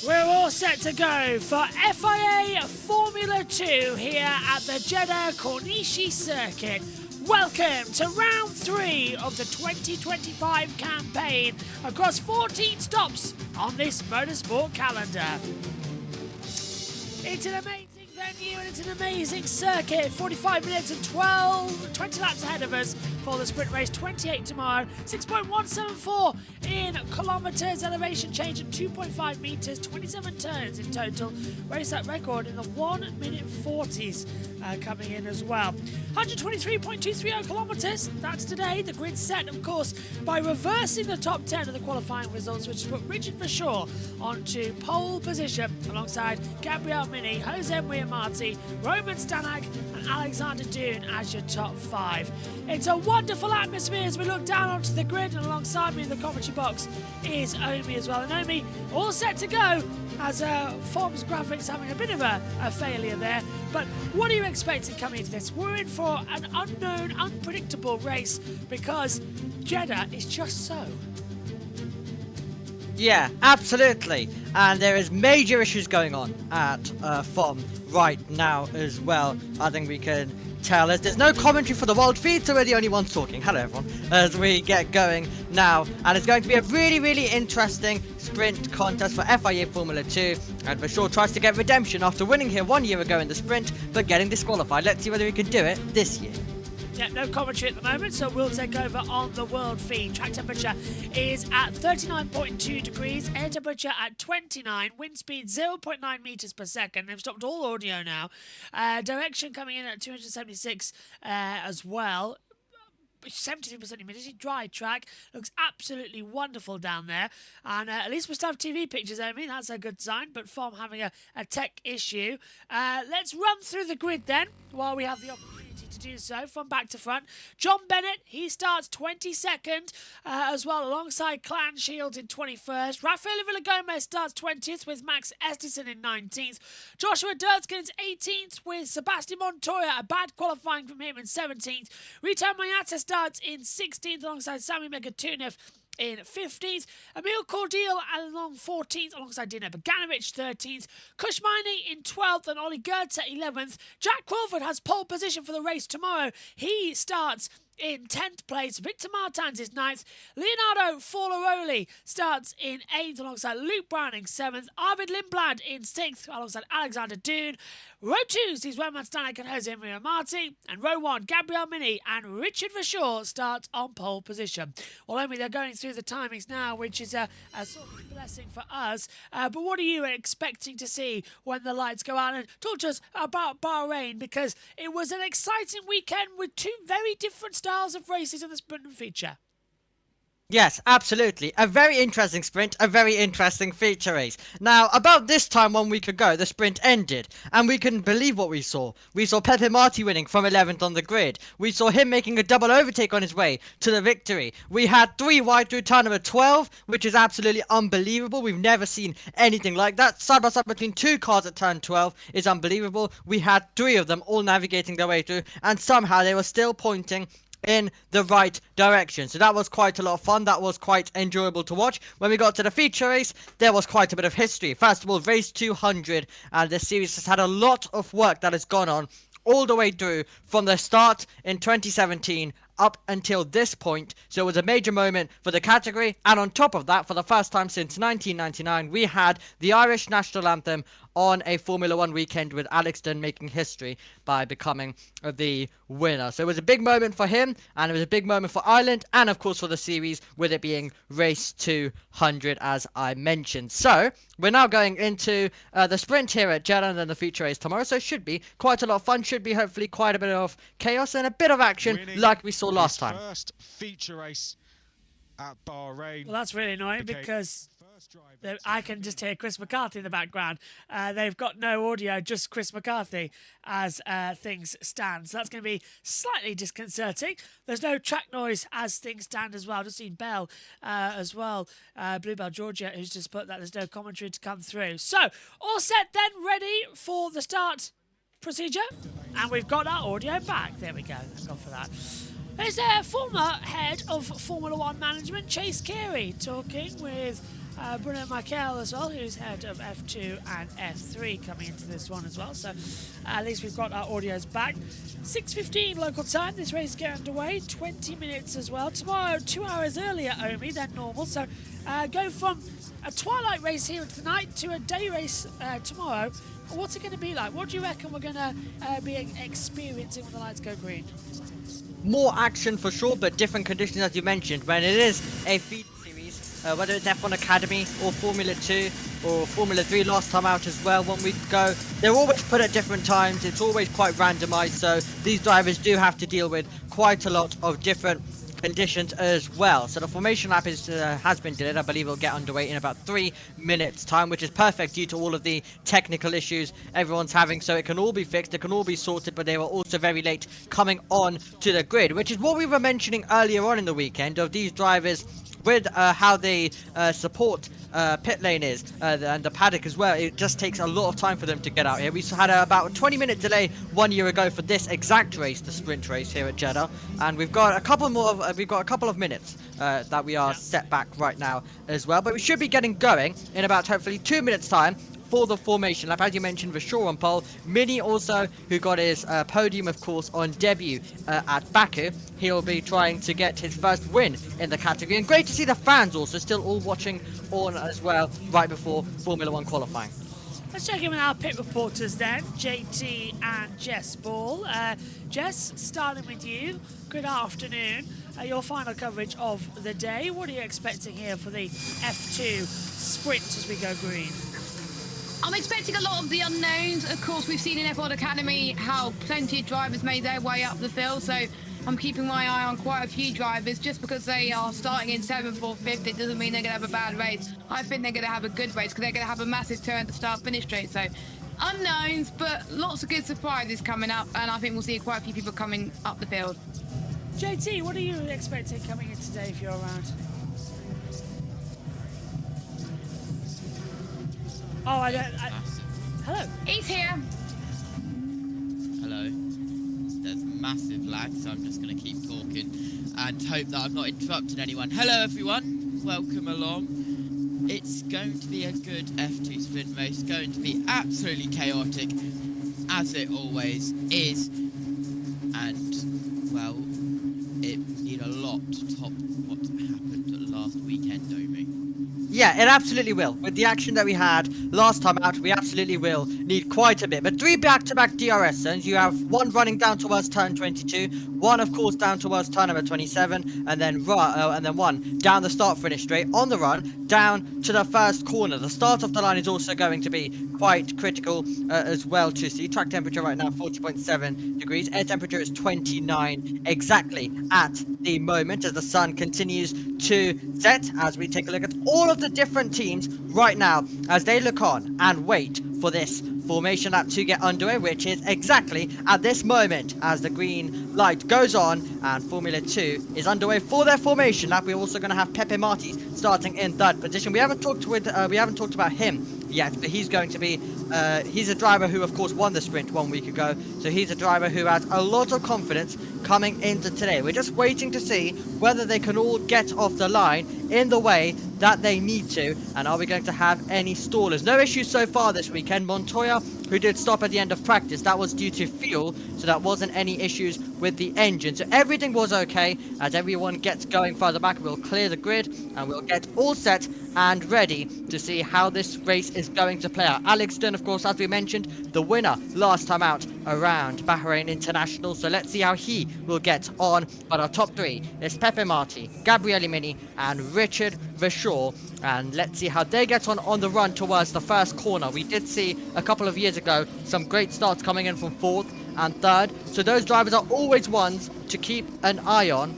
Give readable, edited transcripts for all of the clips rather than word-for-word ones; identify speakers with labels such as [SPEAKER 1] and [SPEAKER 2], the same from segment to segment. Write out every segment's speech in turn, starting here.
[SPEAKER 1] We're all set to go for FIA Formula 2 here at the Jeddah Corniche circuit. Welcome to round 3 of the 2025 campaign across 14 stops on this motorsport calendar. It's an amazing venue and it's an amazing circuit. 45 minutes and 20 laps ahead of us for the sprint race. 28 tomorrow. 6.174 in kilometres. Elevation change at 2.5 metres. 27 turns in total. Race that record in the 1 minute 40s coming in as well. 123.230 kilometres. That's today. The grid set, of course, by reversing the top 10 of the qualifying results, which put Richard Verschoor onto pole position alongside Gabriel Mini, Jose Marti, Roman Stanak and Alexander Dune as your top 5. It's a wonderful atmosphere as we look down onto the grid, and alongside me in the commentary box is Omi as well. And Omi, all set to go as Form's graphics having a bit of a failure there. But what are you expecting coming into this? We're in for an unknown, unpredictable race because Jeddah is just so.
[SPEAKER 2] Yeah, absolutely. And there is major issues going on at FOM right now as well. I think we can tell as there's no commentary for the world feed, so we're the only ones talking. Hello everyone, as we get going now. And it's going to be a really interesting sprint contest for FIA Formula 2. And Verschoor tries to get redemption after winning here 1 year ago in the sprint, but getting disqualified. Let's see whether he can do it this year.
[SPEAKER 1] Yeah, no commentary at the moment, so we'll take over on the world feed. Track temperature is at 39.2 degrees, air temperature at 29, wind speed 0.9 metres per second. They've stopped all audio now. Direction coming in at 276 as well. 72% humidity, dry track, looks absolutely wonderful down there, and at least we still have TV pictures. I mean, that's a good sign, but FOM having a tech issue. Let's run through the grid then while we have the opportunity to do so from back to front. John Bennett, he starts 22nd as well, alongside Clan Shields in 21st. Rafael Villagomez starts 20th with Max Estison in 19th. Joshua Durtskin is 18th with Sebastian Montoya, a bad qualifying from him, in 17th. Rita Mayata starts in 16th alongside Sami Megatunev in 15th. Emil Cordial along 14th alongside Dino Boganovic 13th. Kushmini in 12th and Ollie Goetze 11th. Jack Crawford has pole position for the race tomorrow. He starts in 10th place. Victor Martins is 9th. Leonardo Forlaroli starts in 8th alongside Luke Browning 7th. Arvid Lindblad in 6th alongside Alexander Dune. Row 2 sees Roman Stanek and Jose Maria Marti. And row 1, Gabriel Mini and Richard Verschoor starts on pole position. Well, Omi, they're going through the timings now, which is a sort of blessing for us. But what are you expecting to see when the lights go out? And talk to us about Bahrain, because it was an exciting weekend with two very different styles of races in the sprint and feature.
[SPEAKER 2] Yes, absolutely. A very interesting sprint, a very interesting feature race. Now, about this time 1 week ago, the sprint ended, and we couldn't believe what we saw. We saw Pepe Marti winning from 11th on the grid. We saw him making a double overtake on his way to the victory. We had 3 wide through turn number 12, which is absolutely unbelievable. We've never seen anything like that. Side by side between 2 cars at turn 12 is unbelievable. We had 3 of them all navigating their way through, and somehow they were still pointing in the right direction. So that was quite a lot of fun. That was quite enjoyable to watch. When we got to the feature race, there was quite a bit of history. First of all, race 200, and the series has had a lot of work that has gone on all the way through from the start in 2017 up until this point. So it was a major moment for the category, and on top of that, for the first time since 1999, we had the Irish national anthem on a Formula 1 weekend with Alex Dunn making history by becoming the winner. So it was a big moment for him, and it was a big moment for Ireland, and of course for the series, with it being race 200 as I mentioned. So we're now going into the sprint here at Jeddah and then the feature race tomorrow. So it should be quite a lot of fun, should be hopefully quite a bit of chaos and a bit of action like we saw last time.
[SPEAKER 3] First feature race at Bahrain.
[SPEAKER 1] Well, that's really annoying because I can just hear Chris McCarthy in the background. They've got no audio, just Chris McCarthy as things stand. So that's going to be slightly disconcerting. There's no track noise as things stand as well. I've just seen Bell as well, Bluebell Georgia, who's just put that there's no commentary to come through. So, all set then, ready for the start procedure. And we've got our audio back. There we go. Thank God for that. There's a former head of Formula 1 management, Chase Carey, talking with Bruno Michael as well, who's head of F2 and F3 coming into this one as well. So at least we've got our audios back. 6:15 local time, this race get underway, 20 minutes as well. Tomorrow, 2 hours earlier only than normal. So go from a twilight race here tonight to a day race tomorrow. What's it going to be like? What do you reckon we're going to be experiencing when the lights go green?
[SPEAKER 2] More action for sure, but different conditions as you mentioned. When it is a feed series, whether it's F1 Academy or Formula 2 or Formula 3 last time out as well, when we go, they're always put at different times. It's always quite randomized, so these drivers do have to deal with quite a lot of different conditions as well. So the formation lap has been delayed. I believe it'll get underway in about 3 minutes time, which is perfect due to all of the technical issues everyone's having. So it can all be fixed, it can all be sorted, but they were also very late coming on to the grid, which is what we were mentioning earlier on in the weekend of these drivers with how they support pit lane is and the paddock as well. It just takes a lot of time for them to get out here. We had about a 20-minute delay 1 year ago for this exact race, the sprint race here at Jeddah, and we've got a couple of minutes that we are set back right now as well. But we should be getting going in about hopefully 2 minutes time for the formation lap. As you mentioned, Vashor on pole. Mini also, who got his podium, of course, on debut at Baku. He'll be trying to get his first win in the category. And great to see the fans also still all watching on as well right before Formula 1 qualifying.
[SPEAKER 1] Let's check in with our pit reporters then, JT and Jess Ball. Jess, starting with you. Good afternoon. Your final coverage of the day. What are you expecting here for the F2 sprint as we go green?
[SPEAKER 4] I'm expecting a lot of the unknowns. Of course, we've seen in F1 Academy how plenty of drivers made their way up the field, so I'm keeping my eye on quite a few drivers. Just because they are starting in 7th, 4th, 5th, it doesn't mean they're going to have a bad race. I think they're going to have a good race because they're going to have a massive turn to start-finish straight. So unknowns, but lots of good surprises coming up, and I think we'll see quite a few people coming up the field.
[SPEAKER 1] JT, what are you expecting coming in today if you're around? Oh, hello.
[SPEAKER 4] He's here.
[SPEAKER 5] Hello. There's massive lag, so I'm just going to keep talking and hope that I'm not interrupting anyone. Hello, everyone. Welcome along. It's going to be a good F2 sprint race. Going to be absolutely chaotic, as it always is. And, well, it need a lot to top what happened last weekend, Omi.
[SPEAKER 2] Yeah, it absolutely will. With the action that we had last time out, we absolutely will need quite a bit. But 3 back-to-back DRS zones. You have one running down towards turn 22, one, of course, down towards turn number 27, and then one down the start-finish straight on the run down to the first corner. The start of the line is also going to be quite critical as well to see. Track temperature right now 40.7 degrees. Air temperature is 29 exactly at the moment as the sun continues to set. As we take a look at all of the different teams right now as they look on and wait for this formation lap to get underway, which is exactly at this moment as the green light goes on and Formula 2 is underway for their formation lap. We're also going to have Pepe Marti starting in 3rd position. We haven't talked about him yet, but he's going to be he's a driver who of course won the sprint 1 week ago, so he's a driver who has a lot of confidence coming into today. We're just waiting to see whether they can all get off the line in the way that they need to, and are we going to have any stallers? No issues so far this weekend. Montoya, who did stop at the end of practice, that was due to fuel, so that wasn't any issues with the engine. So everything was okay. As everyone gets going further back, we'll clear the grid and we'll get all set and ready to see how this race is going to play out. Alex Dunn, of course, as we mentioned, the winner last time out around Bahrain International. So let's see how he will get on. But our top three is Pepe Marti, Gabriele Mini and Richard Verschoor. And let's see how they get on the run towards the first corner. We did see a couple of years ago some great starts coming in from fourth and third. So those drivers are always ones to keep an eye on.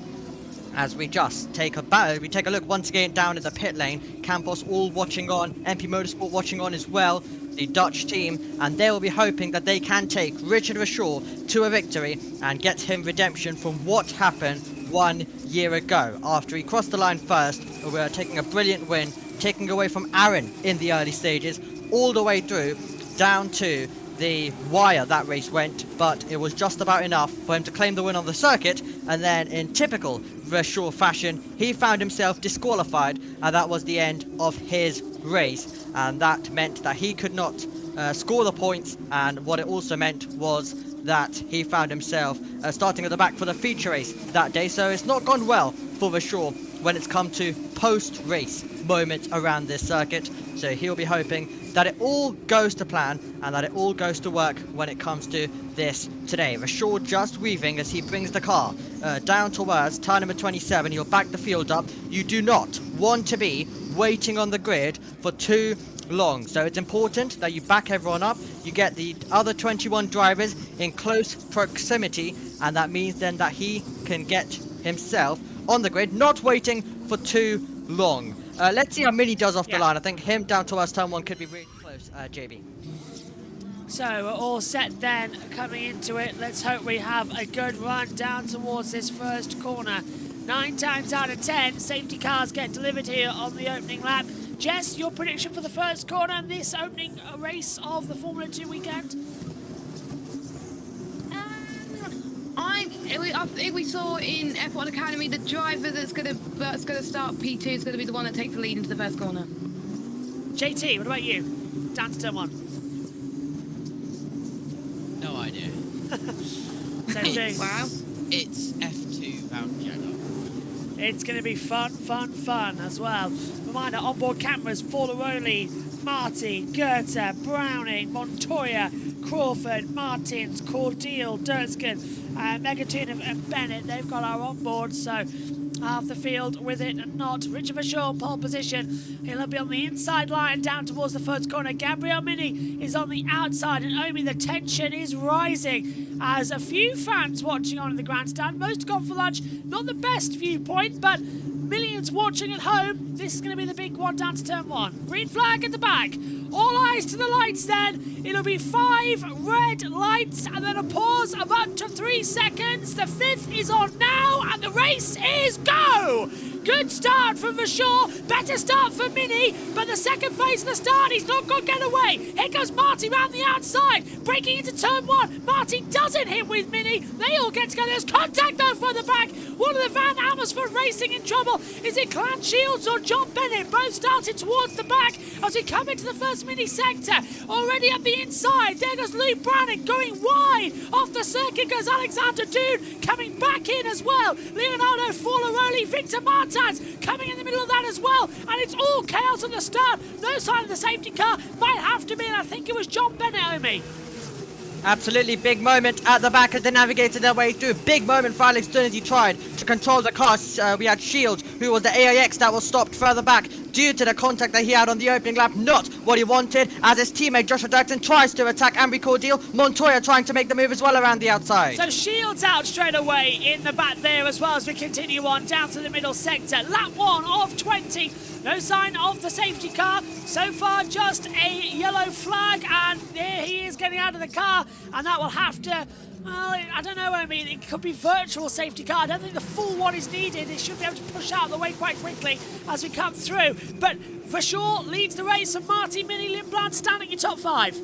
[SPEAKER 2] As we just take a look once again down in the pit lane. Campos all watching on, MP Motorsport watching on as well, the Dutch team, and they will be hoping that they can take Richard Verschoor to a victory and get him redemption from what happened 1 year ago. After he crossed the line first, we were taking a brilliant win, taking away from Aaron in the early stages, all the way through down to the wire that race went, but it was just about enough for him to claim the win on the circuit. And then in typical Verschoor fashion, he found himself disqualified, and that was the end of his race, and that meant that he could not score the points. And what it also meant was that he found himself starting at the back for the feature race that day. So it's not gone well for Verschoor when it's come to post-race moments around this circuit. So he'll be hoping that it all goes to plan and that it all goes to work when it comes to this today. Verschoor just weaving as he brings the car down towards turn number 27. He'll back the field up. You do not want to be waiting on the grid for too long, so it's important that you back everyone up. You get the other 21 drivers in close proximity, and that means then that he can get himself on the grid, not waiting for too long. Let's see how Mini does off the line. I think him down towards turn 1 could be really close, JB.
[SPEAKER 1] So we're all set then coming into it. Let's hope we have a good run down towards this first corner. 9 times out of 10, safety cars get delivered here on the opening lap. Jess, your prediction for the first corner and this opening race of the Formula 2 weekend?
[SPEAKER 4] I think we saw in F1 Academy the driver that's gonna start P2 is gonna be the one that takes the lead into the first corner.
[SPEAKER 1] JT, what about you? Down to turn 1.
[SPEAKER 5] No idea.
[SPEAKER 1] Same thing.
[SPEAKER 4] Wow.
[SPEAKER 5] It's F2 bound Jeddah.
[SPEAKER 1] It's going to be fun as well. Reminder, onboard cameras, Forlaroli, Marty, Goethe, Browning, Montoya, Crawford, Martins, Cordeal, Durskin, Megatune and Bennett. They've got our onboard, so half the field with it and not. Richard Verschoor, pole position. He'll be on the inside line down towards the first corner. Gabriele Mini is on the outside, and Omi, the tension is rising as a few fans watching on in the grandstand. Most gone for lunch. Not the best viewpoint, but millions watching at home. This is going to be the big one down to turn 1. Green flag at the back. All eyes to the lights then. It'll be 5 red lights and then a pause of up to 3 seconds. The 5th is on now and the race is go! Good start from Verschoor, better start for Mini, but the second phase of the start, he's not going to get away. Here goes Marty round the outside, breaking into turn 1. Marty doesn't hit with Mini. They all get together. There's contact though for the back. One of the Van Amersfoort Racing in trouble. Is it Clan Shields or John Bennett? Both started towards the back as we come into the first Mini sector. Already at the inside, there goes Luke Brannan going wide. Off the circuit goes Alexander Dune, coming back in as well. Leonardo Forlaroli, Victor Martins coming in the middle of that as well, and it's all chaos at the start. No sign of the safety car. Might have to be, and I think it was John Bennett, Omi.
[SPEAKER 2] Absolutely big moment at the back as they navigated their way through. Big moment for Alex Dunn as he tried to control the car. We had Shields, who was the AIX that was stopped further back due to the contact that he had on the opening lap. Not what he wanted, as his teammate Joshua Jackson tries to attack Ambry Cordeal. Montoya trying to make the move as well around the outside.
[SPEAKER 1] So Shields out straight away in the back there as well as we continue on down to the middle sector. Lap 1 of 20. No sign of the safety car. So far, just a yellow flag, and there he is getting out of the car, and that will have to... Well, I don't know, I mean, it could be virtual safety car. I don't think the full one is needed. It should be able to push out of the way quite quickly as we come through. But Verschoor leads the race, and Marty, Mini, Lindblad standing in top 5.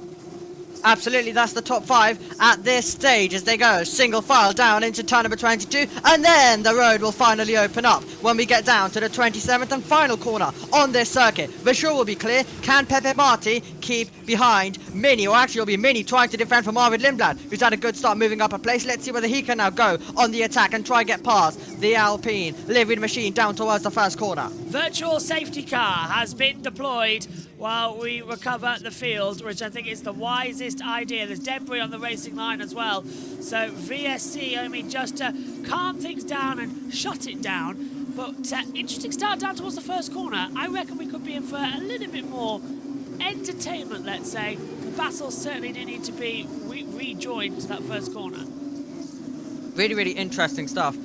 [SPEAKER 2] Absolutely, that's the top 5 at this stage as they go single file down into turn number 22, and then the road will finally open up when we get down to the 27th and final corner on this circuit. Visual will be clear. Can Pepe Marti keep behind Mini, or actually it'll be Mini trying to defend from Arvid Lindblad, who's had a good start moving up a place. Let's see whether he can now go on the attack and try and get past the Alpine living machine down towards the first corner.
[SPEAKER 1] Virtual safety car has been deployed while we recover the field, which I think is the wisest idea. There's debris on the racing line as well, so VSC, I mean, just to calm things down and shut it down. But interesting start down towards the first corner. I reckon we could be in for a little bit more entertainment, let's say. The battles certainly do need to be rejoined to that first corner.
[SPEAKER 2] Really, really interesting stuff.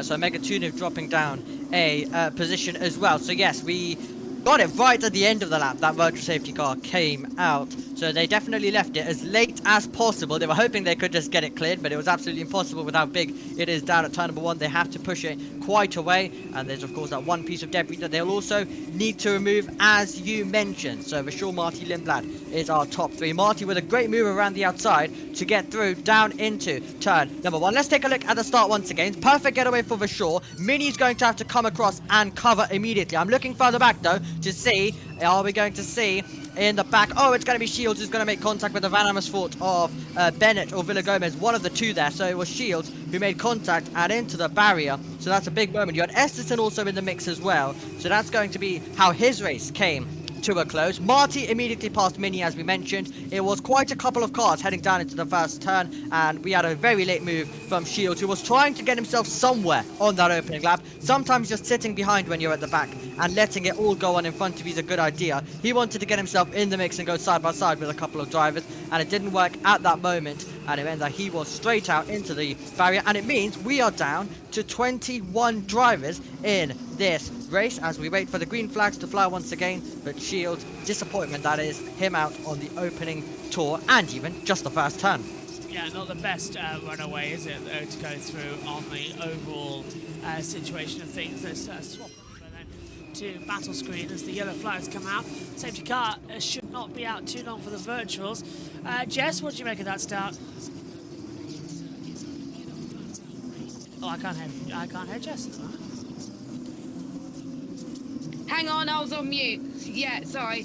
[SPEAKER 2] So Mega Tuniv dropping down a position as well. So yes, we got it right at the end of the lap. That virtual safety car came out. So they definitely left it as late as possible. They were hoping they could just get it cleared, but it was absolutely impossible with how big it is down at turn number 1. They have to push it quite away. And there's, of course, that one piece of debris that they'll also need to remove, as you mentioned. So for sure, Marty Lindblad is our top 3. Marty with a great move around the outside to get through down into turn number 1. Let's take a look at the start once again. Perfect getaway for Vashore. Mini's going to have to come across and cover immediately. I'm looking further back, though, to see, are we going to see in the back? Oh, it's going to be Shields who's going to make contact with the Van Amersfoort of Bennett or Villagomez, one of the two there. So it was Shields who made contact and into the barrier. So that's a big moment. You had Esterson also in the mix as well. So that's going to be how his race came to a close. Marty immediately passed Mini, as we mentioned. It was quite a couple of cars heading down into the first turn, and we had a very late move from Shields, who was trying to get himself somewhere on that opening lap. Sometimes just sitting behind when you're at the back and letting it all go on in front of you is a good idea. He wanted to get himself in the mix and go side by side with a couple of drivers, and it didn't work at that moment, and it meant that he was straight out into the barrier, and it means we are down to 21 drivers in this race as we wait for the green flags to fly once again. But Shields, disappointment that is, him out on the opening tour and even just the first turn.
[SPEAKER 1] Yeah, not the best runaway, is it, though, to go through on the overall situation of things. Let's swap over then to battle screen as the yellow flags come out. Safety car should not be out too long for the virtuals. Jess, what do you make of that start? Oh, I can't hear Jess at the moment.
[SPEAKER 4] Hang on, I was on mute. Yeah, sorry.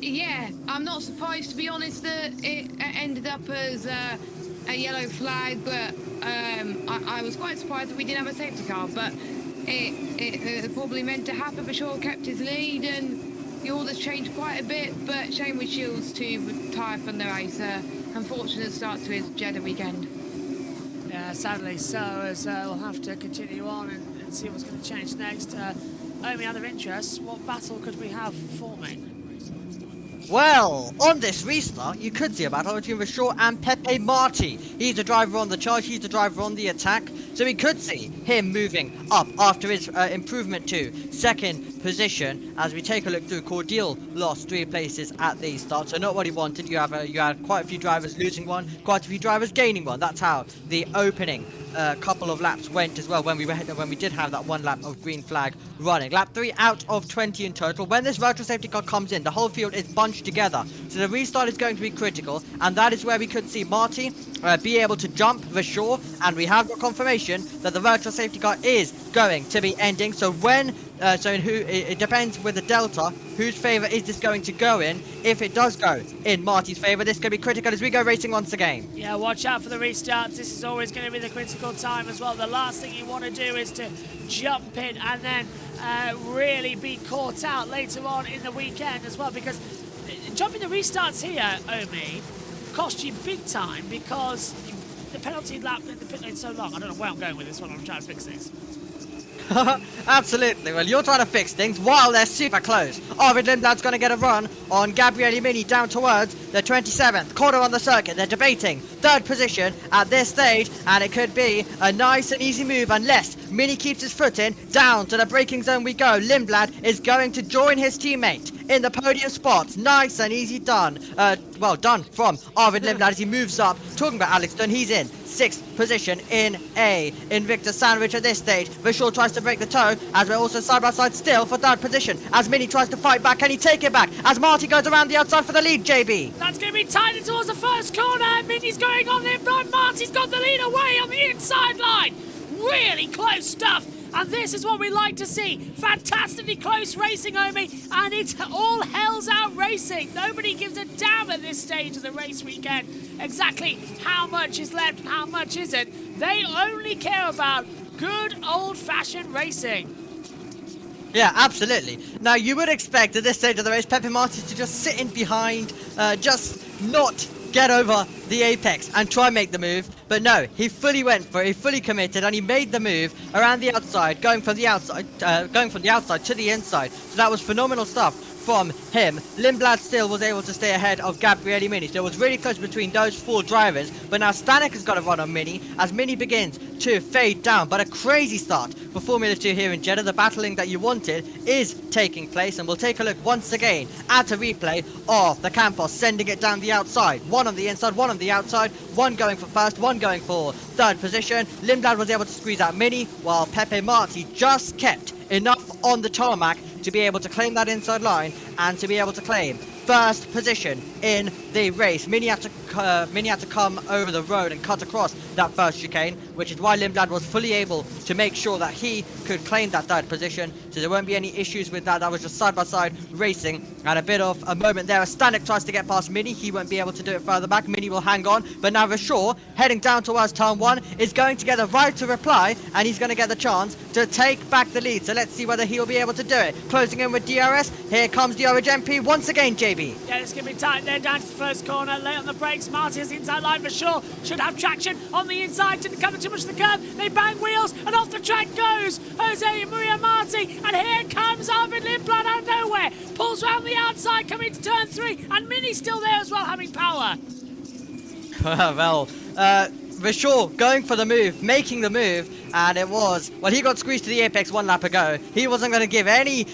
[SPEAKER 4] Yeah, I'm not surprised, to be honest, that it ended up as a yellow flag, but I was quite surprised that we didn't have a safety car, but it probably meant to happen. For sure, kept his lead, and the orders changed quite a bit, but shame with Shields to retire from the race. Unfortunate start to his Jeddah weekend.
[SPEAKER 1] Yeah, sadly so, as we'll have to continue on and see what's going to change next. Only other interests, what battle could we have forming?
[SPEAKER 2] Well, on this restart, you could see a battle between Vashore and Pepe Marti. He's the driver on the charge, he's the driver on the attack. So we could see him moving up after his improvement to second position. As we take a look through, Cordial lost 3 places at the start, so not what he wanted. You had quite a few drivers losing one, quite a few drivers gaining one. That's how the opening couple of laps went as well when we did have that one lap of green flag running. Lap 3 out of 20 in total. When this virtual safety car comes in, the whole field is bunched together, so the restart is going to be critical, and that is where we could see Marty be able to jump Vashore, and we have got confirmation that the virtual safety car is going to be ending. So when it depends with the delta whose favor is this going to go in. If it does go in Marty's favor, this could be critical as we go racing once again.
[SPEAKER 1] Yeah, watch out for the restarts. This is always going to be the critical time as well. The last thing you want to do is to jump in and then really be caught out later on in the weekend as well, because jumping the restarts here, Omi, cost you big time because the penalty lap in the pit lane so long. I don't know where I'm going with this one. I'm trying to fix things.
[SPEAKER 2] Absolutely. Well, you're trying to fix things while they're super close. Arvid Lindblad's going to get a run on Gabriele Mini down towards the 27th corner on the circuit. They're debating third position at this stage, and it could be a nice and easy move unless Mini keeps his foot in. Down to the braking zone we go. Lindblad is going to join his teammate in the podium spots. Nice and easy done. Well done from Arvid Lindblad as he moves up. Talking about Alex Dunn, he's in 6th position in a Invictus sandwich at this stage. Vishal tries to break the toe as we're also side by side still for 3rd position. As Mini tries to fight back, can he take it back? As Marty goes around the outside for the lead, JB.
[SPEAKER 1] That's going to be tighter towards the first corner. Mini's going on Lindblad. Marty's got the lead away on the inside line. Really close stuff. And this is what we like to see. Fantastically close racing, Omi. And it's all hell's out racing. Nobody gives a damn at this stage of the race weekend exactly how much is left and how much isn't. They only care about good old-fashioned racing.
[SPEAKER 2] Yeah, absolutely. Now, you would expect at this stage of the race, Pepe Marti to just sit in behind, just not get over the apex and try and make the move. But no, he fully went for it, he fully committed, and he made the move around the outside, going from the outside to the inside. So that was phenomenal stuff from him. Lindblad still was able to stay ahead of Gabriele Mini, so it was really close between those 4 drivers. But now Stanek has got a run on Mini as Mini begins to fade down. But a crazy start for Formula 2 here in Jeddah. The battling that you wanted is taking place, and we'll take a look once again at a replay of the Campos sending it down the outside. 1 on the inside, 1 on the outside, 1 going for 1st, 1 going for 3rd position. Lindblad was able to squeeze out Mini, while Pepe Marti just kept enough on the tarmac to be able to claim that inside line and to be able to claim 1st position in the race. Mini had to come over the road and cut across that 1st chicane, which is why Lindblad was fully able to make sure that he could claim that 3rd position, so there won't be any issues with that. That was just side-by-side racing, and a bit of a moment there as Stanek tries to get past Mini. He won't be able to do it further back. Mini will hang on, but now Rashor, heading down towards turn 1, is going to get the right to reply, and he's going to get the chance to take back the lead. So let's see whether he will be able to do it. Closing in with DRS. Here comes the Orange MP once again, JB.
[SPEAKER 1] Yeah, it's going to be tight there down to the first corner. Late on the brakes. Marty has the inside line for sure. Should have traction on the inside. Didn't cover too much of the curve. They bang wheels and off the track goes Jose Maria Marti. And here comes Arvid Lindblad out of nowhere. Pulls round the outside coming to turn 3. And Mini's still there as well, having power.
[SPEAKER 2] Well, Vishal going for the move, making the move, and it was, well, he got squeezed to the apex 1 lap ago. He wasn't going to give any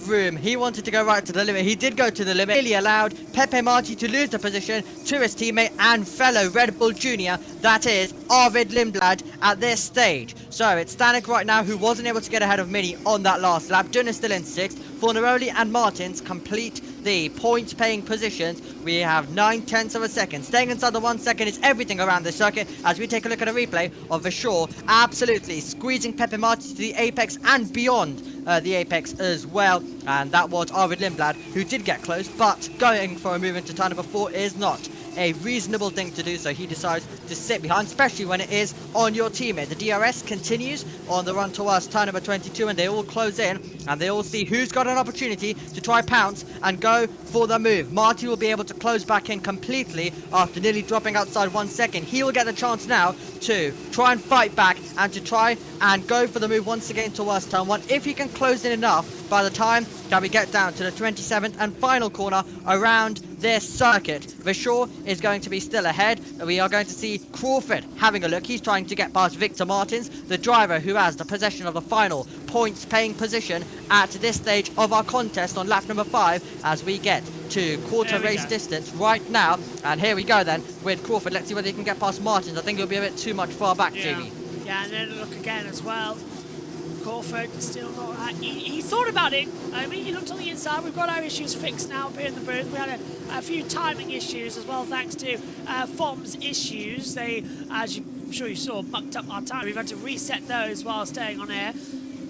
[SPEAKER 2] room. He wanted to go right to the limit. He did go to the limit. Really allowed Pepe Marti to lose the position to his teammate and fellow Red Bull Junior, that is Arvid Lindblad, at this stage. So it's Stanek right now who wasn't able to get ahead of Mini on that last lap. Dunn is still in 6th. Fornaroli and Martins complete the points paying positions. We have 9/10 of a second. Staying inside the 1 second is everything around this circuit as we take a look at a replay of Vishal absolutely squeezing Pepe Marti to the apex and beyond the apex as well. And that was Arvid Lindblad, who did get close, but going for a move into turn number 4 is not a reasonable thing to do, so he decides to sit behind, especially when it is on your teammate. The DRS continues on the run towards turn number 22, and they all close in, and they all see who's got an opportunity to try pounce and go for the move. Marty will be able to close back in completely after nearly dropping outside 1 second. He will get the chance now to try and fight back and to try and go for the move once again towards turn 1. If he can close in enough by the time that we get down to the 27th and final corner around this circuit, Vishal is going to be still ahead. We are going to see Crawford having a look. He's trying to get past Victor Martins, the driver who has the possession of the final points paying position at this stage of our contest on lap number 5 as we get to quarter race distance right now. And here we go then with Crawford. Let's see whether he can get past Martins. I think he'll be a bit too much far back, Jamie.
[SPEAKER 1] Yeah, and then look again as well. Crawford still not. He thought about it. I mean, he looked on the inside. We've got our issues fixed now up here in the booth. We had a few timing issues as well, thanks to FOM's issues. They, as I'm sure you saw, mucked up our time. We've had to reset those while staying on air.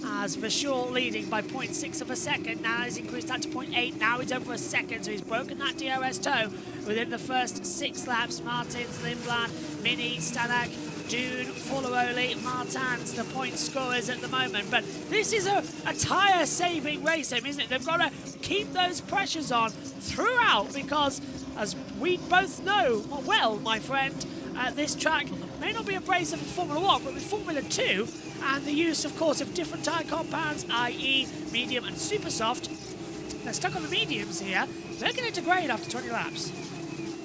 [SPEAKER 1] As Vishal leading by 0.6 of a second. Now he's increased that to 0.8. Now he's over a second, so he's broken that DRS toe within the first 6 laps. Martins, Lindblad, Mini, Stanek, Dune, Forlaroli, Martins, the point scorers at the moment. But this is a tyre-saving race, isn't it? They've got to keep those pressures on throughout because, as we both know well, my friend, this track may not be abrasive for Formula 1, but with Formula 2 and the use, of course, of different tyre compounds, i.e. medium and super soft, they're stuck on the mediums here. They're going to degrade after 20 laps.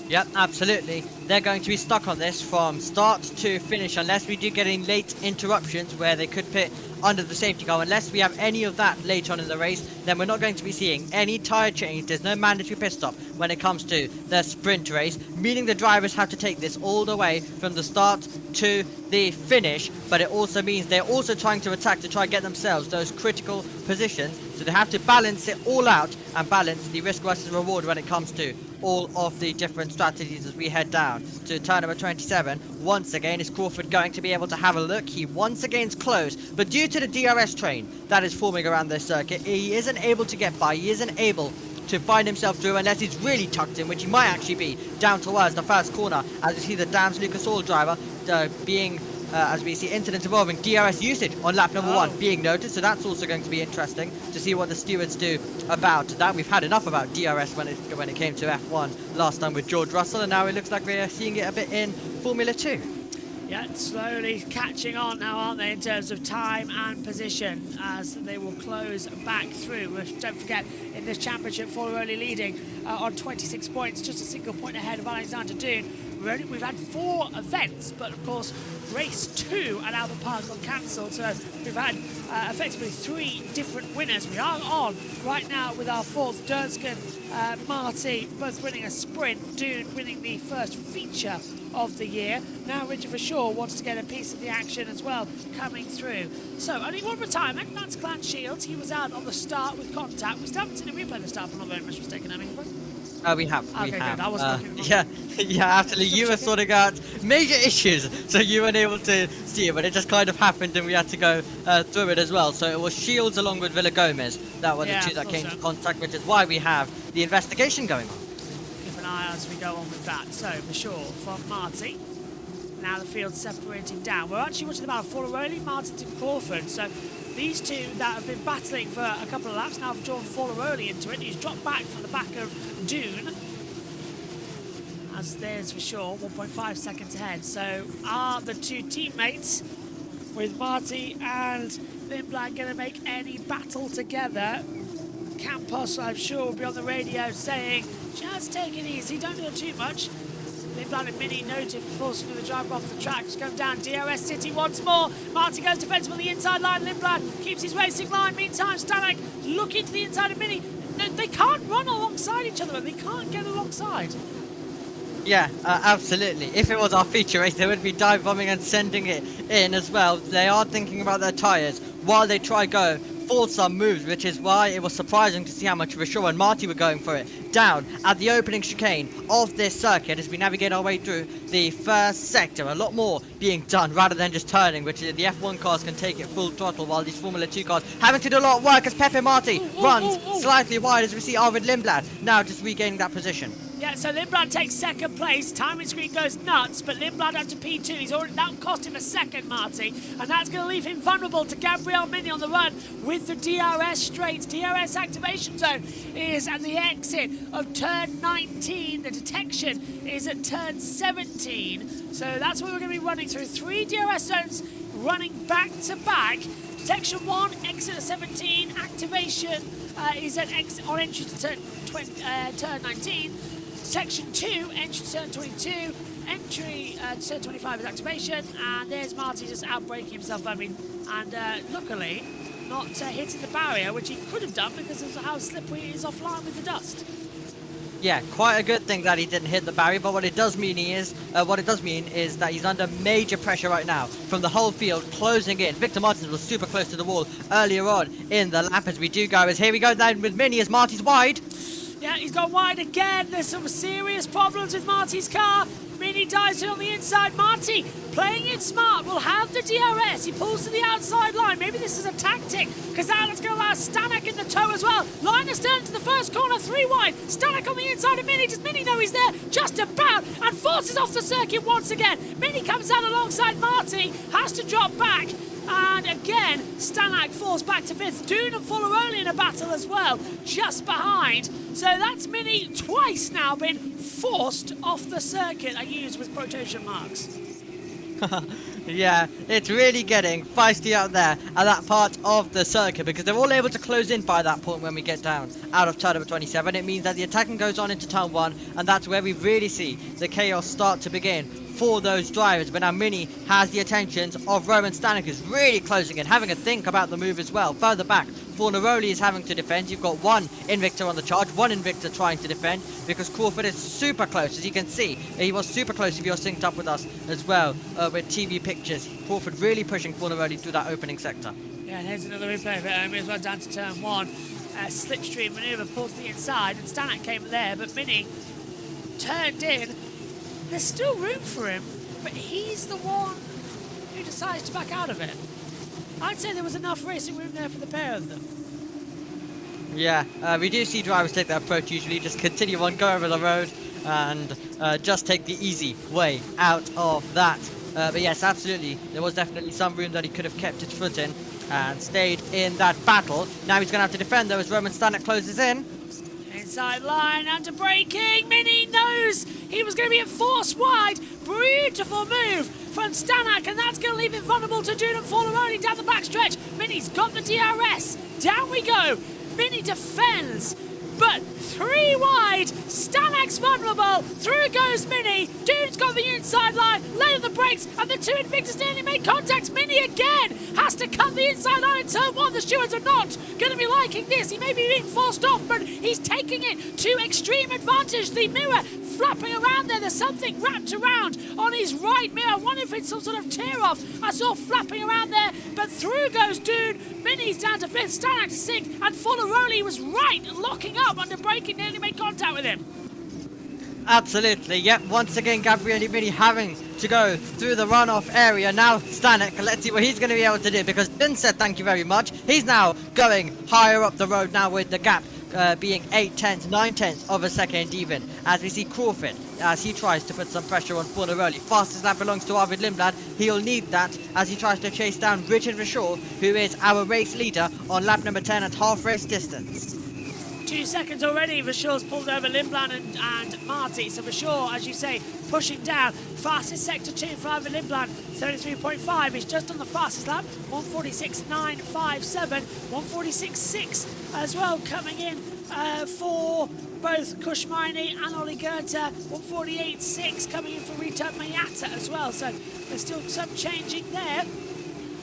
[SPEAKER 2] Yep, absolutely. They're going to be stuck on this from start to finish unless we do get any late interruptions where they could pit under the safety car. Unless we have any of that later on in the race, then we're not going to be seeing any tyre change. There's no mandatory pit stop when it comes to the sprint race, meaning the drivers have to take this all the way from the start to the finish. But it also means they're also trying to attack to try and get themselves those critical positions, so they have to balance it all out and balance the risk versus reward when it comes to all of the different strategies as we head down to turn number 27. Once again, is Crawford going to be able to have a look? He once again is close, but due to the DRS train that is forming around this circuit, he isn't able to get by. He isn't able to find himself through unless he's really tucked in, which he might actually be down towards the first corner, as you see the Dams Lucas Oil driver being as we see incidents involving DRS usage on lap number 1 being noted. So that's also going to be interesting to see what the stewards do about that. We've had enough about DRS when it came to F1 last time with George Russell, and now it looks like we're seeing it a bit in Formula 2.
[SPEAKER 1] Yeah, slowly catching on now, aren't they, in terms of time and position, as they will close back through. Don't forget, in this championship, Forlorelli leading on 26 points, just a single point ahead of Alexander Dune. We've had 4 events, but of course, race 2 at Albert Park got cancelled, so we've had effectively 3 different winners. We are on right now with our 4th, Durskin, Marty, both winning a sprint, Dune winning the first feature of the year. Now Richard for sure wants to get a piece of the action as well coming through. So only one retirement, that's Clan Shields. He was out on the start with contact. We still haven't seen a replay of the start, if I'm not very much mistaken, I mean.
[SPEAKER 2] We have.
[SPEAKER 1] Okay, good. I wasn't looking
[SPEAKER 2] yeah, absolutely. You were sorting out major issues, so you weren't able to see it, but it just kind of happened and we had to go through it as well. So it was Shields along with Villa Gomez that were the 2 that came to contact, which is why we have the investigation going on.
[SPEAKER 1] Keep an eye as we go on with that. So for sure, from Marty. Now the field separating down. We're actually watching the battle for Forlorelli, Martin and Crawford. So these 2 that have been battling for a couple of laps now have drawn Forlorelli into it. He's dropped back from the back of Dune. As there's for sure 1.5 seconds ahead. So are the 2 teammates with Marty and Lindblad going to make any battle together? Campos, I'm sure, will be on the radio saying, just take it easy, don't do it too much. Lindblad and Mini noted forcing the driver off the track. Just going down DRS City once more. Marty goes defensive on the inside line. Lindblad keeps his racing line. Meantime, Stanek looking to the inside of Mini. No, they can't run alongside each other. They can't get alongside.
[SPEAKER 2] Yeah, absolutely. If it was our feature race, they would be dive bombing and sending it in as well. They are thinking about their tyres while they try go for some moves, which is why it was surprising to see how much Rashaw and Marty were going for it down at the opening chicane of this circuit as we navigate our way through the first sector. A lot more being done rather than just turning, which is the F1 cars can take it full throttle, while these Formula 2 cars having to do a lot of work as Pepe Marti runs slightly wide as we see Arvid Lindblad now just regaining that position.
[SPEAKER 1] Yeah, so Lindblad takes 2nd place. Timing screen goes nuts, but Lindblad up to P2. That cost him a second, Marty, and that's going to leave him vulnerable to Gabriel Mini on the run with the DRS straights. DRS activation zone is at the exit of turn 19. The detection is at turn 17. So that's what we're going to be running through. 3 DRS zones running back to back. Detection 1, exit at 17. Activation is at exit on entry to turn 19. Section 2, entry to turn 22, entry to turn 25 is activation, and there's Marty just outbraking himself, and luckily not hitting the barrier, which he could have done because of how slippery it is offline with the dust.
[SPEAKER 2] Yeah, quite a good thing that he didn't hit the barrier, but what it does mean is that he's under major pressure right now from the whole field closing in. Victor Martins was super close to the wall earlier on in the lap as we do go. As here we go then with Mini as Marty's wide.
[SPEAKER 1] Yeah, he's gone wide again. There's some serious problems with Marty's car. Mini dives in on the inside. Marty, playing it smart, will have the DRS. He pulls to the outside line. Maybe this is a tactic, because that's going to allow Stanek in the tow as well. Line astern to the first corner, 3 wide. Stanek on the inside of Mini. Does Mini know he's there? Just about, and forces off the circuit once again. Mini comes out alongside Marty, has to drop back. And again, Stanek falls back to 5th. Dune and Forlorelli in a battle as well, just behind. So that's Mini twice now been forced off the circuit. I use with quotation marks.
[SPEAKER 2] Yeah, it's really getting feisty out there at that part of the circuit because they're all able to close in by that point when we get down out of turn number 27. It means that the attacking goes on into turn 1, and that's where we really see the chaos start to begin for those drivers. But now Mini has the attentions of Roman Stanek, who's really closing in, having a think about the move as well. Further back, Fornaroli is having to defend. You've got one Invicta on the charge, one Invicta trying to defend, because Crawford is super close. As you can see, he was super close if you're synced up with us as well with TV pictures. Crawford really pushing Fornaroli through that opening sector.
[SPEAKER 1] Yeah, and here's another replay of it. As well down to turn 1. Slipstream manoeuvre pulled to the inside, and Stanek came there, but Mini turned in. There's still room for him, but he's the one who decides to back out of it. I'd say there was enough racing room there for the pair of them.
[SPEAKER 2] Yeah, we do see drivers take that approach usually, just continue on, go over the road, and just take the easy way out of that. But yes, absolutely, there was definitely some room that he could have kept his foot in and stayed in that battle. Now he's going to have to defend though as Roman Stanek closes in.
[SPEAKER 1] Inside line, under braking. Mini knows he was going to be forced wide. Beautiful move from Stanek, and that's going to leave him vulnerable to Dune and Fornaroli down the backstretch. Mini's got the DRS. Down we go. Mini defends, but 3 wide. Stanek's vulnerable. Through goes Mini. Dune's got the inside line. Lay on the brakes, and the 2 Invictus nearly made contact. Mini again has to cut the inside line in turn 1. The stewards are not going to be liking this. He may be being forced off, but he's taking it to extreme advantage. The mirror flapping around there. There's something wrapped around on his right mirror. I wonder if it's some sort of tear off. I saw flapping around there, but through goes Dune. Mini's down to 5th, Stanek to 6th, and Fornaroli was right, locking up under braking, nearly made contact with him.
[SPEAKER 2] Absolutely, yep, once again Gabriele Mini having to go through the runoff area. Now Stanek, let's see what he's going to be able to do, because Dun said thank you very much. He's now going higher up the road now, with the gap being 8/10, 9/10 of a second even, as we see Crawford as he tries to put some pressure on Fornaroli. Fastest lap belongs to Arvid Lindblad. He'll need that as he tries to chase down Richard Rashaw, who is our race leader on lap number 10 at half race distance.
[SPEAKER 1] 2 seconds already. Vashaw's pulled over Lindblad and Marty. So Vashaw, as you say, pushing down. Fastest sector 2 for Arvid Lindblad, 33.5. He's just on the fastest lap, 146.957, 146.6 as well coming in for both Kushmini and Oli Goethe. 148.6 coming in for Rito Mayata as well. So there's still some changing there.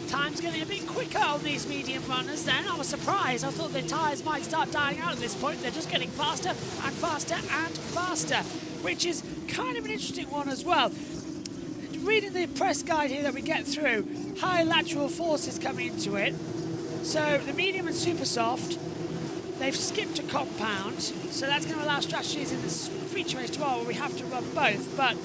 [SPEAKER 1] Time's getting a bit quicker on these medium runners then. I was surprised. I thought their tyres might start dying out at this point. They're just getting faster and faster and faster, which is kind of an interesting one as well. Reading the press guide here that we get through, high lateral forces coming into it. So the medium and super soft, they've skipped a compound. So that's going to allow strategies in this feature race tomorrow where we have to run both. But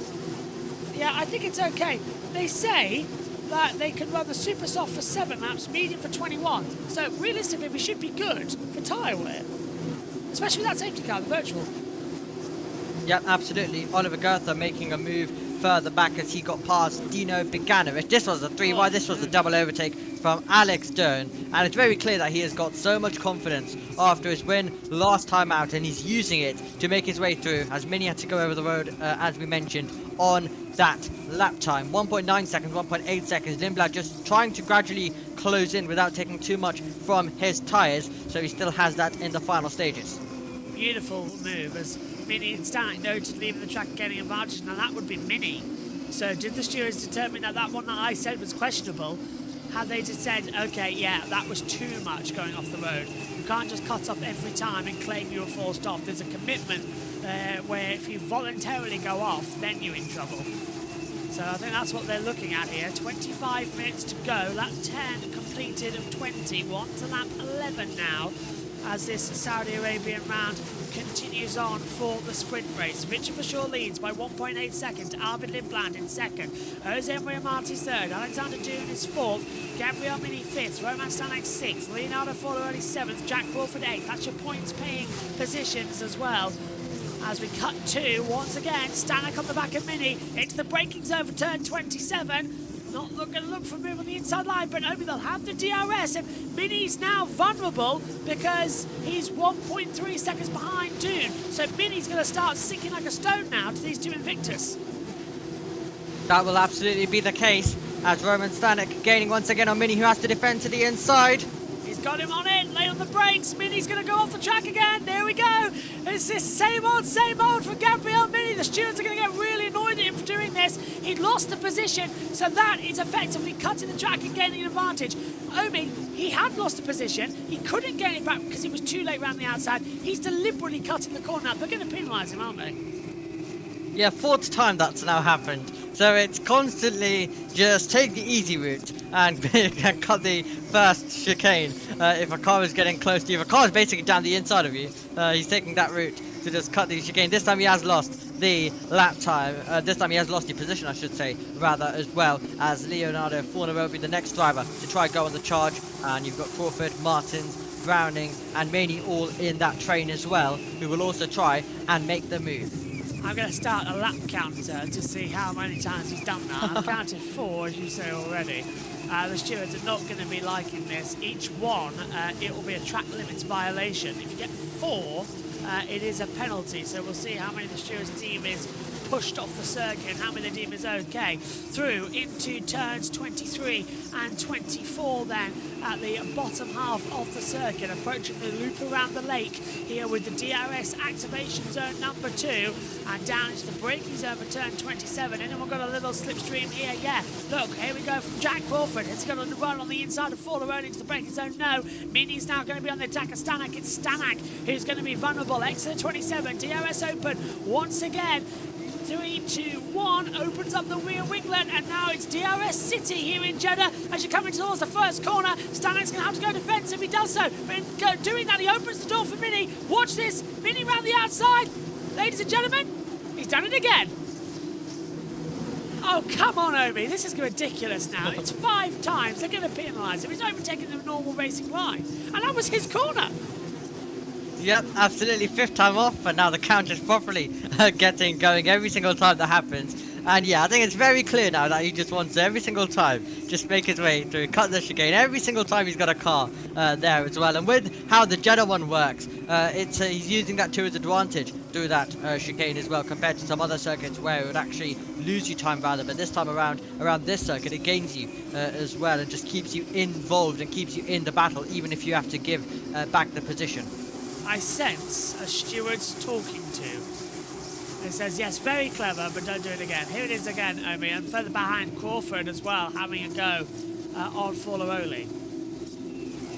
[SPEAKER 1] yeah, I think it's okay. They say that they can run the super soft for 7 laps, medium for 21. So realistically, we should be good for tyre wear, especially with that safety car, the virtual.
[SPEAKER 2] Yep, absolutely. Oliver Goethe making a move further back as he got past Dino Beganovic. This was a 3 wide, this was a double overtake from Alex Dern, and it's very clear that he has got so much confidence after his win last time out, and he's using it to make his way through, as Mini had to go over the road, as we mentioned, on that lap time. 1.9 seconds, 1.8 seconds. Lindblad just trying to gradually close in without taking too much from his tyres, so he still has that in the final stages.
[SPEAKER 1] Beautiful move, as Mini and Stanek noted leaving the track and getting advantage. Now that would be Mini. So did the stewards determine that that one that I said was questionable? Had they just said, okay, yeah, that was too much going off the road. You can't just cut off every time and claim you were forced off. There's a commitment where if you voluntarily go off, then you're in trouble. So I think that's what they're looking at here. 25 minutes to go. Lap 10 completed of 20. We're on to lap 11 now, as this Saudi Arabian round continues on for the sprint race. Richard Vashaw leads by 1.8 seconds. Arvid Lindblad in second. Jose Maria Marti third. Alexander Dune is fourth. Gabriel Mini fifth. Roman Stanek sixth. Leonardo Fornaroli seventh. Jack Crawford eighth. That's your points paying positions as well. As we cut to, once again, Stanek on the back of Mini. It's the braking zone for turn 27. Not going to look for a move on the inside line, but hoping they'll have the DRS. And Mini's now vulnerable because he's 1.3 seconds behind Dune. So Mini's going to start sinking like a stone now to these 2 Invictus.
[SPEAKER 2] That will absolutely be the case, as Roman Stanek gaining once again on Mini, who has to defend to the inside.
[SPEAKER 1] He's got him on it, late on the brakes. Mini's going to go off the track again. There we go. It's this same old from Gabriel Mini. The stewards are going to get really annoyed at him of doing this. He'd lost the position, so that is effectively cutting the track and gaining an advantage. Omi, he had lost the position. He couldn't gain it back because it was too late round the outside. He's deliberately cutting the corner. They're going to penalise him, aren't they?
[SPEAKER 2] Yeah, 4th time that's now happened. So it's constantly just take the easy route and cut the first chicane. If a car is getting close to you, if a car is basically down the inside of you, he's taking that route to just cut the chicane. This time he has lost the lap time. This time he has lost the position, I should say, rather, as well as Leonardo Fornero will be the next driver to try go on the charge. And you've got Crawford, Martins, Browning and Maney all in that train as well, who will also try and make the move.
[SPEAKER 1] I'm going to start a lap counter to see how many times he's done that. I've counted 4, as you say already. The stewards are not going to be liking this. Each one, it will be a track limits violation. If you get 4, it is a penalty. So we'll see how many the stewards team is pushed off the circuit and how many the team is okay. Through into turns 23 and 24 then at the bottom half of the circuit, approaching the loop around the lake here with the DRS activation zone number 2 and down into the braking zone for turn 27. Anyone got a little slipstream here? Yeah, look, here we go from Jack Crawford. It's going to run on the inside of Forlerone into the braking zone. No, Mini's now going to be on the attack of Stanek. It's Stanek who's going to be vulnerable. Exit 27, DRS open once again. 3, 2, 1 opens up the rear winglet, and now it's DRS City here in Jeddah as you're coming towards the first corner. Stanek's going to have to go defensive. He does so, but in doing that, he opens the door for Mini. Watch this, Mini round the outside. Ladies and gentlemen, he's done it again. Oh, come on, Omi. This is ridiculous now. It's 5 times. They're going to penalise him. He's not even taking the normal racing line. And that was his corner.
[SPEAKER 2] Yep, absolutely, 5th time off, but now the count is properly getting going every single time that happens. And yeah, I think it's very clear now that he just wants every single time just make his way through, cut the chicane. Every single time he's got a car there as well. And with how the Jeddah one works, he's using that to his advantage through that chicane as well, compared to some other circuits where it would actually lose you time rather. But this time around this circuit, it gains you as well and just keeps you involved and keeps you in the battle, even if you have to give back the position.
[SPEAKER 1] I sense a steward's talking to. It says, yes, very clever, but don't do it again. Here it is again, Omi, and further behind Crawford as well, having a go on Forleroli.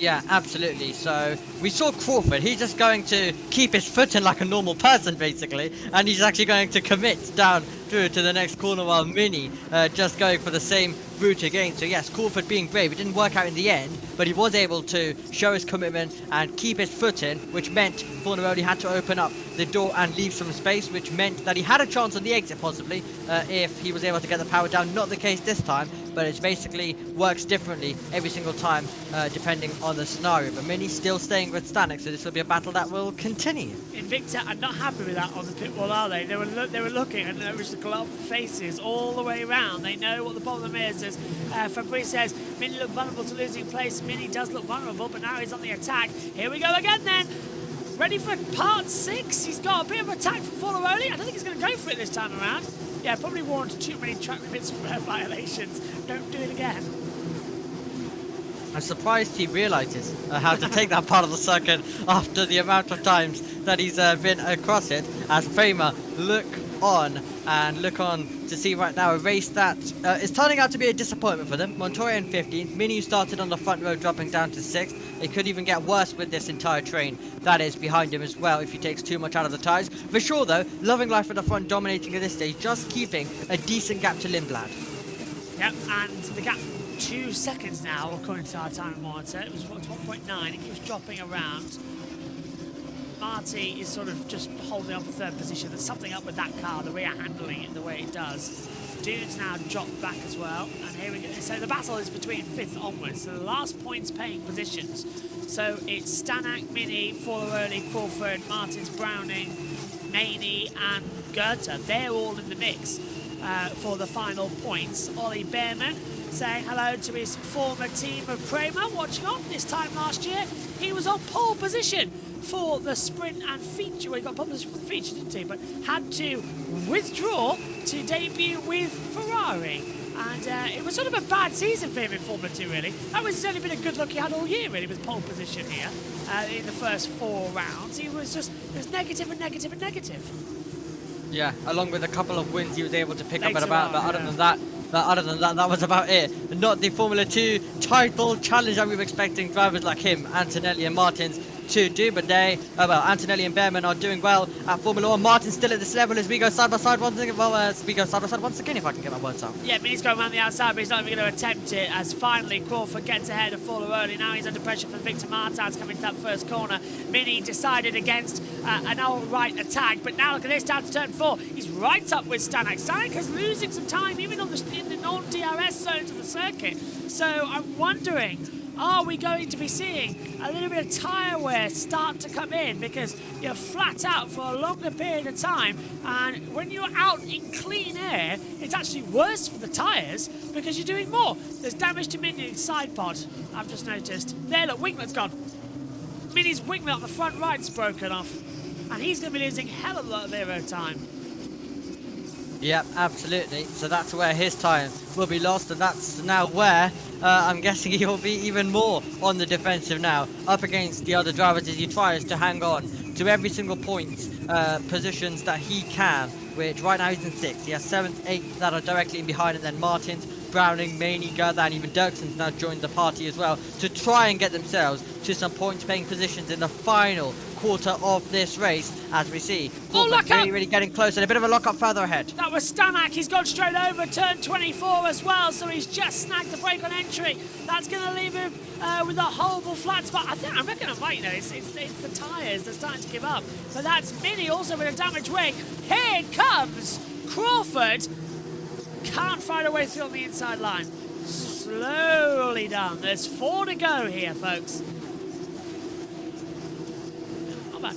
[SPEAKER 2] Yeah, absolutely. So we saw Crawford. He's just going to keep his foot in like a normal person, basically, and he's actually going to commit down through to the next corner, while Mini just going for the same route again. So yes, Crawford being brave. It didn't work out in the end, but he was able to show his commitment and keep his foot in, which meant Forneroli had to open up the door and leave some space, which meant that he had a chance on the exit possibly if he was able to get the power down. Not the case this time, but it basically works differently every single time depending on the scenario. But Mini's still staying with Stanek, so this will be a battle that will continue.
[SPEAKER 1] Invicta are not happy with that on the pit wall, are they? They were looking, and there was the glove faces all the way around. They know what the problem is. As Fabrice says, Mini looked vulnerable to losing place. Mini does look vulnerable, but now he's on the attack. Here we go again then. Ready for part 6. He's got a bit of attack from Forleroli. I don't think he's going to go for it this time around. Yeah, probably warned too many track limits violations. Don't do it again.
[SPEAKER 2] I'm surprised he realises how to take that part of the circuit after the amount of times that he's been across it. As Famer look on to see right now a race that is turning out to be a disappointment for them. Montoya in 15th, Mini started on the front row dropping down to 6th. It could even get worse with this entire train that is behind him as well if he takes too much out of the tyres. For sure though, Loving Life at the front dominating at this stage, just keeping a decent gap to Lindblad.
[SPEAKER 1] Yep, and the gap 2 seconds now according to our time monitor. It was 1.9, it keeps dropping around. Marty is sort of just holding up the 3rd position. There's something up with that car, the way I'm handling it the way it does. Dune's now dropped back as well, and here we go. So the battle is between 5th onwards, so the last points paying positions. So it's Stanek, Mini, Forleroli, Crawford, Martins, Browning, Maney and Goethe. They're all in the mix for the final points. Ollie Behrman saying hello to his former team of Kramer watching on. This time last year he was on pole position for the sprint and feature. Well, he got pole position for the feature, didn't he? But had to withdraw to debut with Ferrari. And it was sort of a bad season for him in Formula 2, really. That was only been a good look he had all year, really, with pole position here in the first 4 rounds. It was negative and negative and negative.
[SPEAKER 2] Yeah, along with a couple of wins he was able to pick up at
[SPEAKER 1] Later
[SPEAKER 2] about,
[SPEAKER 1] on,
[SPEAKER 2] but
[SPEAKER 1] yeah.
[SPEAKER 2] other than that, that was about it. Not the Formula 2 title challenge that we were expecting drivers like him, Antonelli and Martins, to do, but Antonelli and Behrman are doing well at Formula 1. Martin's still at this level as we go side by side once again. Well, as we go side by side once again, if I can get my words out.
[SPEAKER 1] Yeah, Mini's going around the outside, but he's not even going to attempt it, as finally Crawford gets ahead of Forlaroli. Now he's under pressure from Victor Martins coming to that first corner. Mini decided against an outright attack, but now look at this, down to turn 4. He's right up with Stanek. Stanek is losing some time, even in the non-DRS zones of the circuit. So I'm wondering, are we going to be seeing a little bit of tyre wear start to come in, because you're flat out for a longer period of time, and when you're out in clean air, it's actually worse for the tyres because you're doing more. There's damage to Mini's side pod, I've just noticed. There, look, winglet's gone. Mini's winglet on the front right's broken off, and he's going to be losing hell of a lot of aero time.
[SPEAKER 2] Yep, absolutely. So that's where his time will be lost, and that's now where I'm guessing he will be even more on the defensive now, up against the other drivers as he tries to hang on to every single point positions that he can, which right now he's in 6th. He has 7th, 8th that are directly in behind, and then Martins, Browning, Maney, Gertha, and even Dirkson's now joined the party as well to try and get themselves to some points-paying positions in the final quarter of this race, as we see. Really getting close, and a bit of a lock-up further ahead.
[SPEAKER 1] That was Stanek. He's gone straight over turn 24 as well, so he's just snagged the brake on entry. That's going to leave him with a horrible flat spot. I reckon I'm right, it's the tyres. They're starting to give up. But that's Mini also with a damaged wing. Here comes Crawford. Can't find a way through on the inside line. Slowly done. There's 4 to go here, folks. Not bad.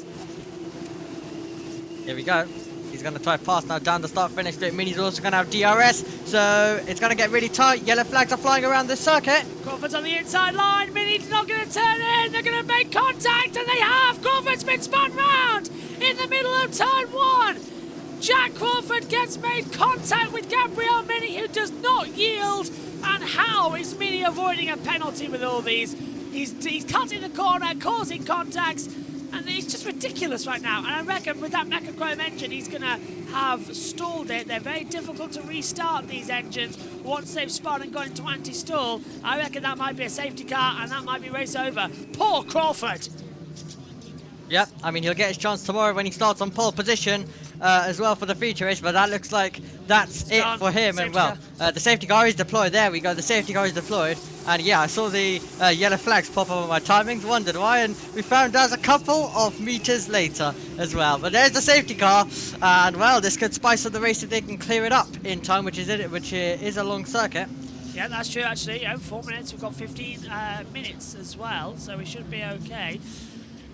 [SPEAKER 2] Here we go. He's going to try pass now down the start-finish straight. Mini's also going to have DRS, so it's going to get really tight. Yellow flags are flying around the circuit.
[SPEAKER 1] Crawford's on the inside line. Mini's not going to turn in. They're going to make contact, and they have. Crawford's been spun round in the middle of turn 1. Jack Crawford gets made contact with Gabriel Mini, who does not yield. And how is Mini avoiding a penalty with all these? He's cutting the corner, causing contacts, and it's just ridiculous right now. And I reckon with that Mechachrome engine, he's going to have stalled it. They're very difficult to restart, these engines, once they've spun and gone into anti-stall. I reckon that might be a safety car, and that might be race over. Poor Crawford.
[SPEAKER 2] Yep, I mean, he'll get his chance tomorrow when he starts on pole position as well for the feature race, but that looks like that's it for him.
[SPEAKER 1] Safety
[SPEAKER 2] And well, the safety car is deployed. There we go, the safety car is deployed. And yeah, I saw the yellow flags pop up on my timings, wondered why, and we found out a couple of meters later as well. But there's the safety car, and well, this could spice up the race if they can clear it up in time, which is a long circuit.
[SPEAKER 1] Yeah, that's true, actually. 4 minutes. We've got 15 minutes as well, so we should be okay.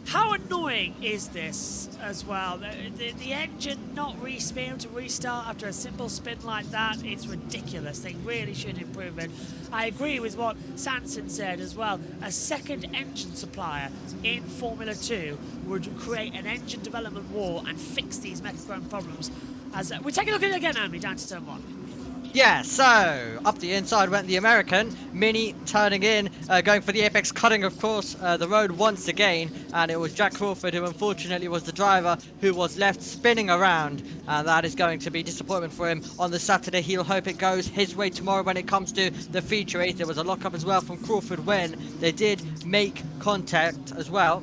[SPEAKER 1] How annoying is this as well? The engine not being able to restart after a simple spin like that, it's ridiculous. They really should improve it. I agree with what Sanson said as well. A second engine supplier in Formula 2 would create an engine development war and fix these Mechachrome problems. As we take a look at it again, Andy, down to turn 1.
[SPEAKER 2] Yeah, so up the inside went the American. Mini turning in, going for the apex, cutting, of course, the road once again. And it was Jack Crawford who unfortunately was the driver who was left spinning around. And that is going to be disappointment for him on the Saturday. He'll hope it goes his way tomorrow when it comes to the feature race. There was a lock-up as well from Crawford when they did make contact as well.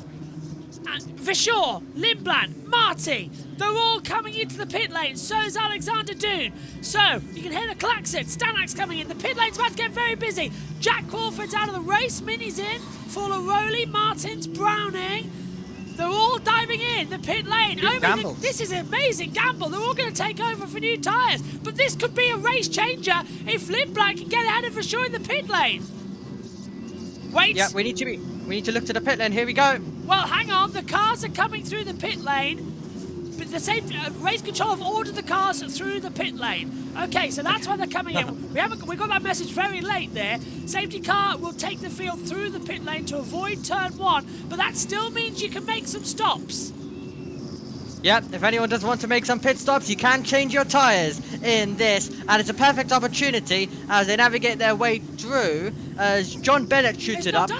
[SPEAKER 1] And Vishaw, Lindblad, Marty, they're all coming into the pit lane. So is Alexander Doon. So you can hear the klaxon. Stanak's coming in. The pit lane's about to get very busy. Jack Crawford's out of the race. Mini's in. Forlaroli, Martins, Browning. They're all diving in the pit lane. This is an amazing gamble. They're all going to take over for new tyres. But this could be a race changer if Lindblad can get ahead of Vishaw in the pit lane. Wait.
[SPEAKER 2] Yeah, we need to look to the pit lane. Here we go.
[SPEAKER 1] Well, hang on. The cars are coming through the pit lane. But the same race control have ordered the cars through the pit lane. Okay, so that's why they're coming in. We got that message very late there. Safety car will take the field through the pit lane to avoid turn 1, but that still means you can make some stops.
[SPEAKER 2] Yep, if anyone does want to make some pit stops, you can change your tyres in this, and it's a perfect opportunity as they navigate their way through. As John Bennett shoots it up,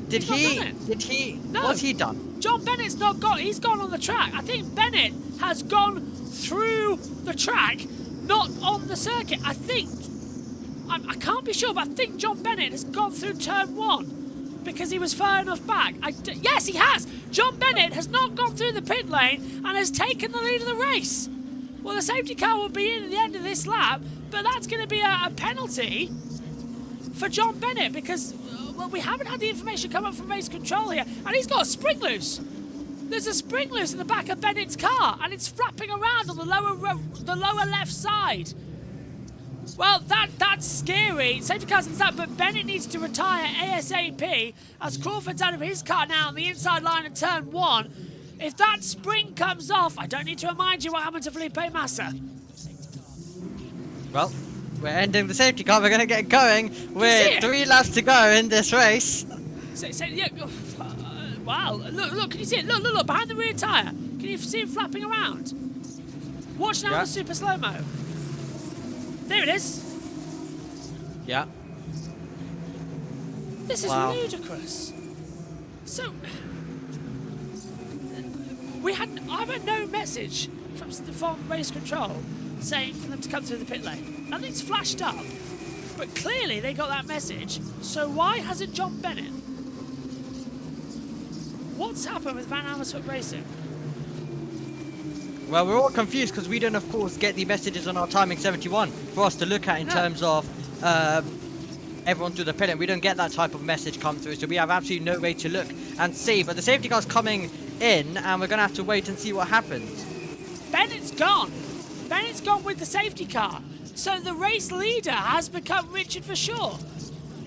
[SPEAKER 2] did he?
[SPEAKER 1] No.
[SPEAKER 2] What's he done?
[SPEAKER 1] John Bennett's not gone. He's gone on the track. I think Bennett has gone through the track, not on the circuit. I can't be sure, but I think John Bennett has gone through turn 1. Because he was far enough back. Yes, he has! John Bennett has not gone through the pit lane and has taken the lead of the race. Well, the safety car will be in at the end of this lap, but that's going to be a penalty for John Bennett because well, we haven't had the information come up from race control here, and he's got a spring loose. There's a spring loose in the back of Bennett's car, and it's flapping around on the lower left side. Well, that's scary. Safety car's in that, but Bennett needs to retire ASAP as Crawford's out of his car now on the inside line of turn 1. If that spring comes off, I don't need to remind you what happened to Felipe Massa.
[SPEAKER 2] Well, we're ending the safety car. We're going to get going with 3 laps to go in this race.
[SPEAKER 1] Wow, look, can you see it? Look, behind the rear tyre. Can you see it flapping around? Watch now the super slow-mo. There it is.
[SPEAKER 2] Yeah.
[SPEAKER 1] This is ludicrous. So, I've had no message from race control saying for them to come through the pit lane. Nothing's flashed up, but clearly they got that message. So why hasn't John Bennett? What's happened with Van Amersfoort Racing?
[SPEAKER 2] Well, we're all confused because we don't, of course, get the messages on our timing 71 for us to look at in terms of everyone through the pit lane. We don't get that type of message come through, so we have absolutely no way to look and see. But the safety car's coming in, and we're going to have to wait and see what happens.
[SPEAKER 1] Bennett's gone. Bennett's gone with the safety car. So the race leader has become Richard Verschoor.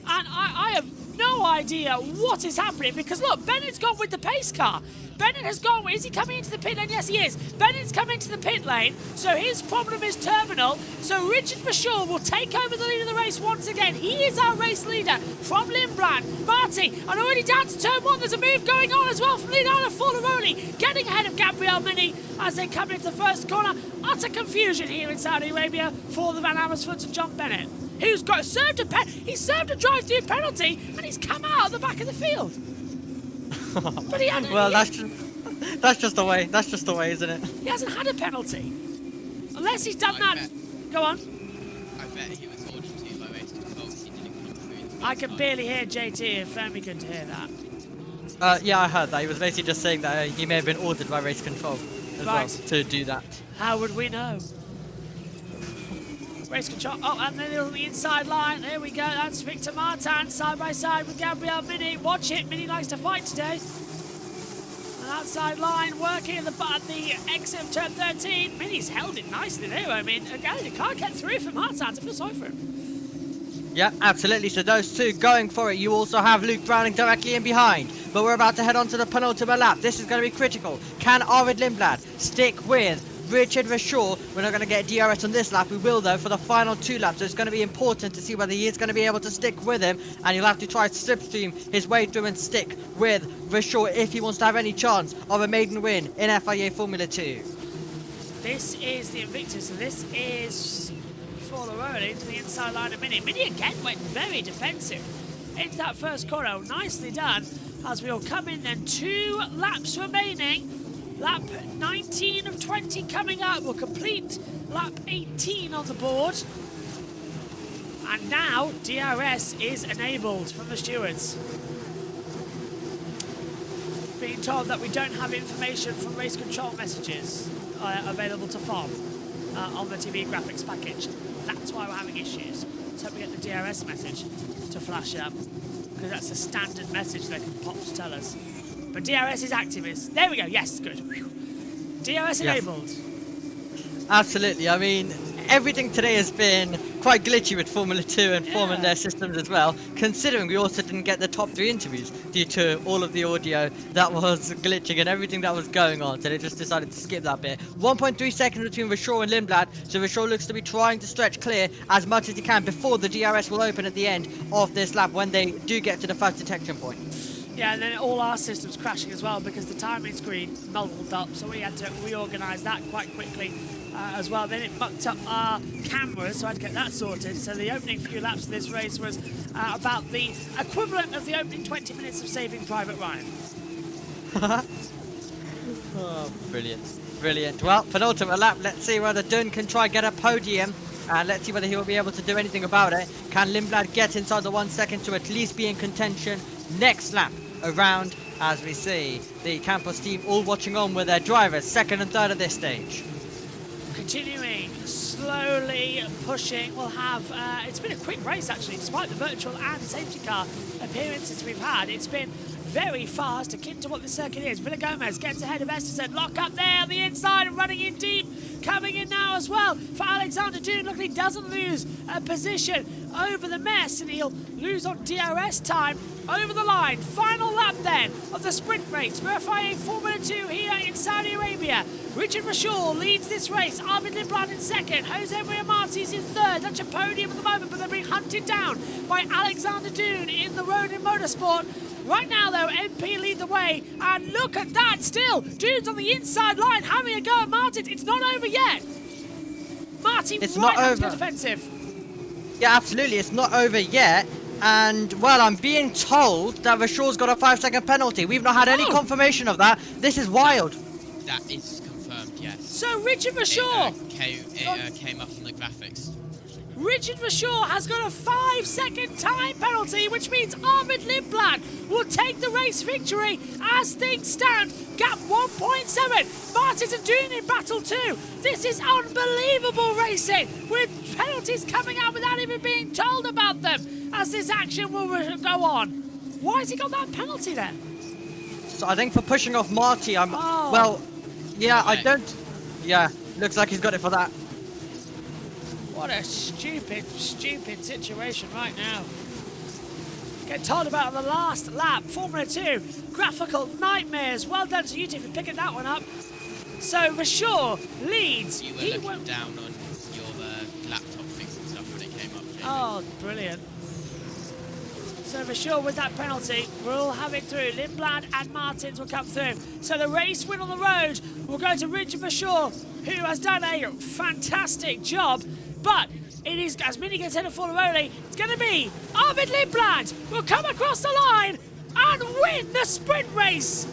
[SPEAKER 1] And I have no idea what is happening because, look, Bennett's gone with the pace car. Bennett has gone. Is he coming into the pit lane? Yes, he is. Bennett's come into the pit lane, so his problem is terminal. So Richard Verschoor will take over the lead of the race once again. He is our race leader from Lindblad. Marty, and already down to turn 1. There's a move going on as well from Leonardo Forlaroli, getting ahead of Gabriel Mini as they come into the first corner. Utter confusion here in Saudi Arabia for the Van Amersfoort and John Bennett, who's got served a drive-through penalty, and he's come out of the back of the field. But he hadn't.
[SPEAKER 2] Well, that's just the way. That's just the way, isn't it?
[SPEAKER 1] He hasn't had a penalty, unless he's done that. Go on.
[SPEAKER 5] I bet he was ordered to by race control because he didn't come through.
[SPEAKER 1] I can barely hear JT. If Fermi could hear that.
[SPEAKER 2] Yeah, I heard that. He was basically just saying that he may have been ordered by race control as well to do that.
[SPEAKER 1] How would we know? Race control. Oh, and then on the inside line. There we go. That's Victor Martin side by side with Gabriel Mini. Watch it. Mini likes to fight today. And outside line working at the exit of turn 13. Mini's held it nicely there. I mean, again, you can't get through for Martin. I feel sorry for him.
[SPEAKER 2] Yeah, absolutely. So those two going for it. You also have Luke Browning directly in behind. But we're about to head on to the penultimate lap. This is going to be critical. Can Arvid Lindblad stick with Richard Verschoor? We're not going to get DRS on this lap. We will, though, for the final 2 laps. So it's going to be important to see whether he is going to be able to stick with him. And he'll have to try to slipstream his way through and stick with Verschoor if he wants to have any chance of a maiden win in FIA Formula 2.
[SPEAKER 1] This is the Invictus. So this is Forlaroli to the inside line of Mini. Mini again went very defensive into that first corner. Nicely done as we'll come in then. 2 laps remaining. Lap 19 of 20 coming up. We'll complete lap 18 on the board. And now DRS is enabled from the stewards. Being told that we don't have information from race control messages available to FOM on the TV graphics package. That's why we're having issues. So we get the DRS message to flash up, because that's a standard message they can pop to tell us. But DRS is active. There we go. Yes, good. DRS enabled.
[SPEAKER 2] Absolutely. I mean, everything today has been quite glitchy with Formula 2 and FOM and their systems as well, considering we also didn't get the top 3 interviews due to all of the audio that was glitching and everything that was going on. So they just decided to skip that bit. 1.3 seconds between Verschoor and Lindblad. So Verschoor looks to be trying to stretch clear as much as he can before the DRS will open at the end of this lap when they do get to the first detection point.
[SPEAKER 1] Yeah, and then all our systems crashing as well because the timing screen muddled up, so we had to reorganise that quite quickly as well. Then it mucked up our cameras, so I had to get that sorted. So the opening few laps of this race was about the equivalent of the opening 20 minutes of Saving Private Ryan.
[SPEAKER 2] Oh, brilliant. Brilliant. Well, penultimate lap. Let's see whether Dunn can try get a podium. And let's see whether he will be able to do anything about it. Can Lindblad get inside the 1 second to at least be in contention next lap around, as we see the Campos team all watching on with their drivers, second and third at this stage.
[SPEAKER 1] Continuing, slowly pushing. We'll have, it's been a quick race actually, despite the virtual and safety car appearances we've had. It's been very fast, akin to what the circuit is. Villa Gomez gets ahead of Esterson, lock up there on the inside and running in deep. Coming in now as well for Alexander Dune. Look, he doesn't lose a position over the mess, and he'll lose on DRS time over the line. Final lap then of the sprint race. Verifying Formula 2 here in Saudi Arabia. Richard Rashaw leads this race. Arvid Lindblad in second. Jose Maria Martins in third. That's a podium at the moment, but they're being hunted down by Alexander Dune in the Ronin Motorsport. Right now, though, MP lead the way, and look at that still. Dude's on the inside line having a go at Martins. It's not over yet. Martin
[SPEAKER 2] It's
[SPEAKER 1] right
[SPEAKER 2] not
[SPEAKER 1] up to
[SPEAKER 2] over.
[SPEAKER 1] the defensive.
[SPEAKER 2] Yeah, absolutely. It's not over yet. And, well, I'm being told that Rashaw's got a 5-second penalty. We've not had any confirmation of that. This is wild.
[SPEAKER 5] That is confirmed, yes.
[SPEAKER 1] So Richard Rashaw.
[SPEAKER 5] It came up on the graphics.
[SPEAKER 1] Richard Rashaw has got a 5-second time penalty, which means Arvid Lindblad will take the race victory as things stand. Gap 1.7. Martins and Dune in battle 2. This is unbelievable racing with penalties coming out without even being told about them as this action will go on. Why has he got that penalty then?
[SPEAKER 2] So I think for pushing off Marty,
[SPEAKER 1] Oh.
[SPEAKER 2] well, yeah, I
[SPEAKER 5] Right.
[SPEAKER 2] don't... Yeah, looks like he's got it for that.
[SPEAKER 1] What a stupid situation right now. Get told about the last lap. Formula 2, graphical nightmares. Well done to you two for picking that one up. So Rashaw leads.
[SPEAKER 5] You were
[SPEAKER 1] He
[SPEAKER 5] looking
[SPEAKER 1] went-
[SPEAKER 5] down on your laptop fixing stuff when it came up, Jamie.
[SPEAKER 1] Oh, brilliant. So Rashaw with that penalty, we'll have it through. Lindblad and Martins will come through. So the race win on the road will go to Richard Rashaw, who has done a fantastic job. But it is, as Mini gets ahead of Forlaroli, it's going to be Arvid Lindblad will come across the line and win the sprint race.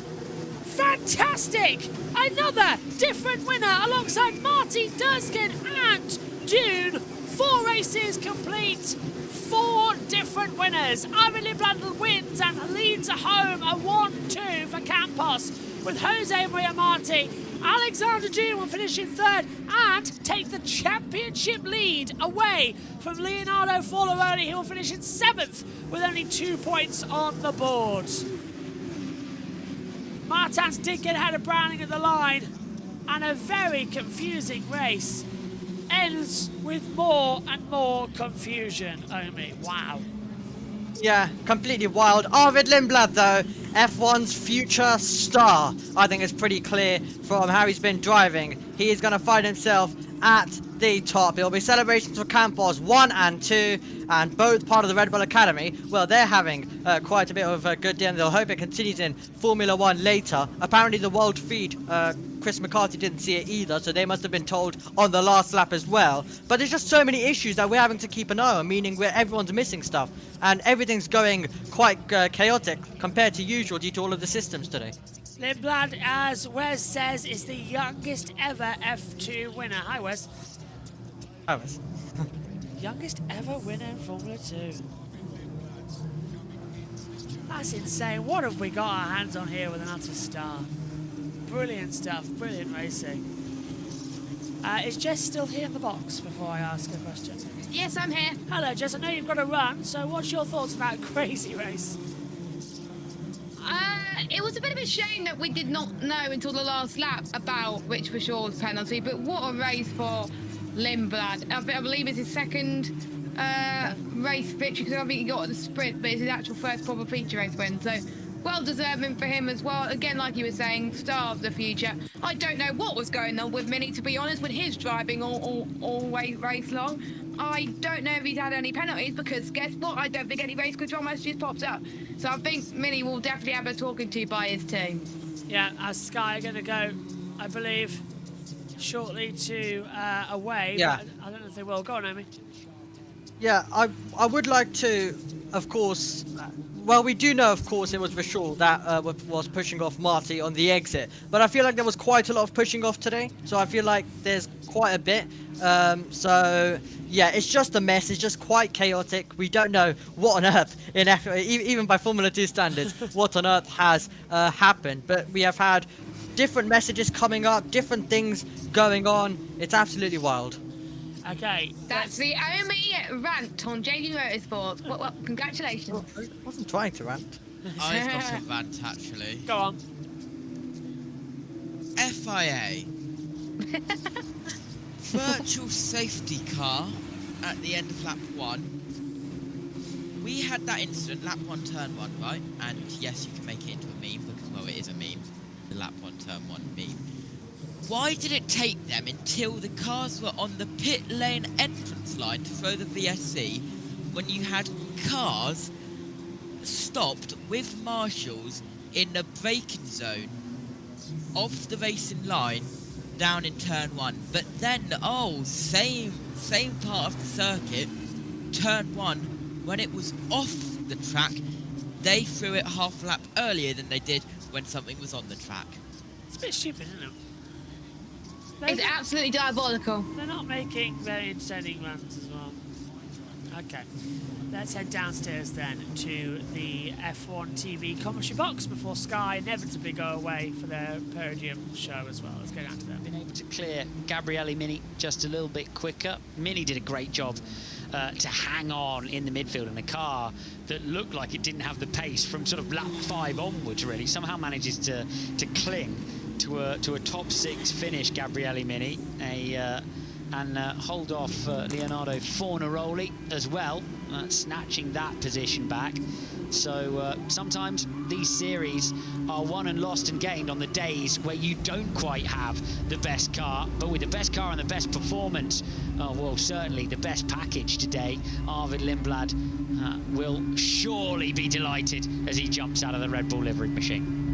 [SPEAKER 1] Fantastic! Another different winner alongside Marty Durskin and Dune. 4 races complete. 4 different winners. Arvid Lindblad wins and leads home a 1-2 for Campos with Jose Maria Marti. Alexander Dune will finish in third and take the championship lead away from Leonardo Forlaroli. He will finish in 7th with only 2 points on the board. Martins did get ahead of Browning at the line, and a very confusing race ends with more and more confusion. Omi, wow.
[SPEAKER 2] Yeah, completely wild. Arvid Lindblad, though, F1's future star. I think it's pretty clear from how he's been driving. He is going to find himself at the top. It'll be celebrations for Campos 1 and 2, and both part of the Red Bull Academy. Well, they're having quite a bit of a good day, and they'll hope it continues in Formula 1 later. Apparently, the world feed, Chris McCarthy didn't see it either, so they must have been told on the last lap as well. But there's just so many issues that we're having to keep an eye on, meaning where everyone's missing stuff, and everything's going quite chaotic compared to usual due to all of the systems today.
[SPEAKER 1] Lindblad, as Wes says, is the youngest ever F2 winner. Hi, Wes.
[SPEAKER 2] Hi, Wes.
[SPEAKER 1] Youngest ever winner in Formula 2. That's insane. What have we got our hands on here with an utter star? Brilliant stuff. Brilliant racing. Is Jess still here in the box before I ask a question?
[SPEAKER 4] Yes, I'm here.
[SPEAKER 1] Hello, Jess. I know you've got to run, so what's your thoughts on that crazy race?
[SPEAKER 4] It was a bit of a shame that we did not know until the last lap about Rich Rashaw's penalty, but what a race for Lindblad. I believe it's his second race victory, because I think he got the sprint, but it's his actual first proper feature race win. So well deserving for him as well. Again, like you were saying, star of the future. I don't know what was going on with Mini, to be honest, with his driving all race long. I don't know if he's had any penalties because guess what? I don't think any race control messages popped up. So I think Mini will definitely have a talking to by his team.
[SPEAKER 1] Yeah, as Sky are going to go, I believe, shortly to away.
[SPEAKER 2] Yeah.
[SPEAKER 1] But I don't know if they will. Go on, Amy.
[SPEAKER 2] Yeah, I would like to, of course, well, we do know, of course, it was Vishal that was pushing off Marty on the exit. But I feel like there was quite a lot of pushing off today. So I feel like there's quite a bit. So, yeah, it's just a mess. It's just quite chaotic. We don't know what on earth, even by Formula 2 standards, what on earth has happened. But we have had different messages coming up, different things going on. It's absolutely wild.
[SPEAKER 1] Okay.
[SPEAKER 4] That's the only rant on JB Motorsports. Well, congratulations.
[SPEAKER 2] Well, I wasn't trying to rant.
[SPEAKER 5] I've got a rant actually.
[SPEAKER 1] Go on.
[SPEAKER 5] FIA. Virtual safety car at the end of lap 1. We had that incident, lap 1, turn 1, right? And yes, you can make it into a meme because, well, it is a meme. The lap 1, turn 1 meme. Why did it take them until the cars were on the pit lane entrance line to throw the VSC when you had cars stopped with marshals in the braking zone of the racing line down in turn 1? But then, same part of the circuit, turn 1, when it was off the track, they threw it half a lap earlier than they did when something was on the track.
[SPEAKER 1] It's a bit stupid, isn't it?
[SPEAKER 4] It's absolutely diabolical.
[SPEAKER 1] They're not making very entertaining runs as well. Okay. Let's head downstairs then to the F1 TV commentary box before Sky inevitably go away for their podium show as well. Let's go down to them.
[SPEAKER 6] Been able to clear Gabriele Mini just a little bit quicker. Mini did a great job to hang on in the midfield in a car that looked like it didn't have the pace from sort of lap 5 onwards, really. Somehow manages to cling to a top 6 finish, Gabriele Mini, and hold off Leonardo Fornaroli as well, snatching that position back. So sometimes these series are won and lost and gained on the days where you don't quite have the best car, but with the best car and the best performance, well, certainly the best package today, Arvid Lindblad will surely be delighted as he jumps out of the Red Bull livery machine.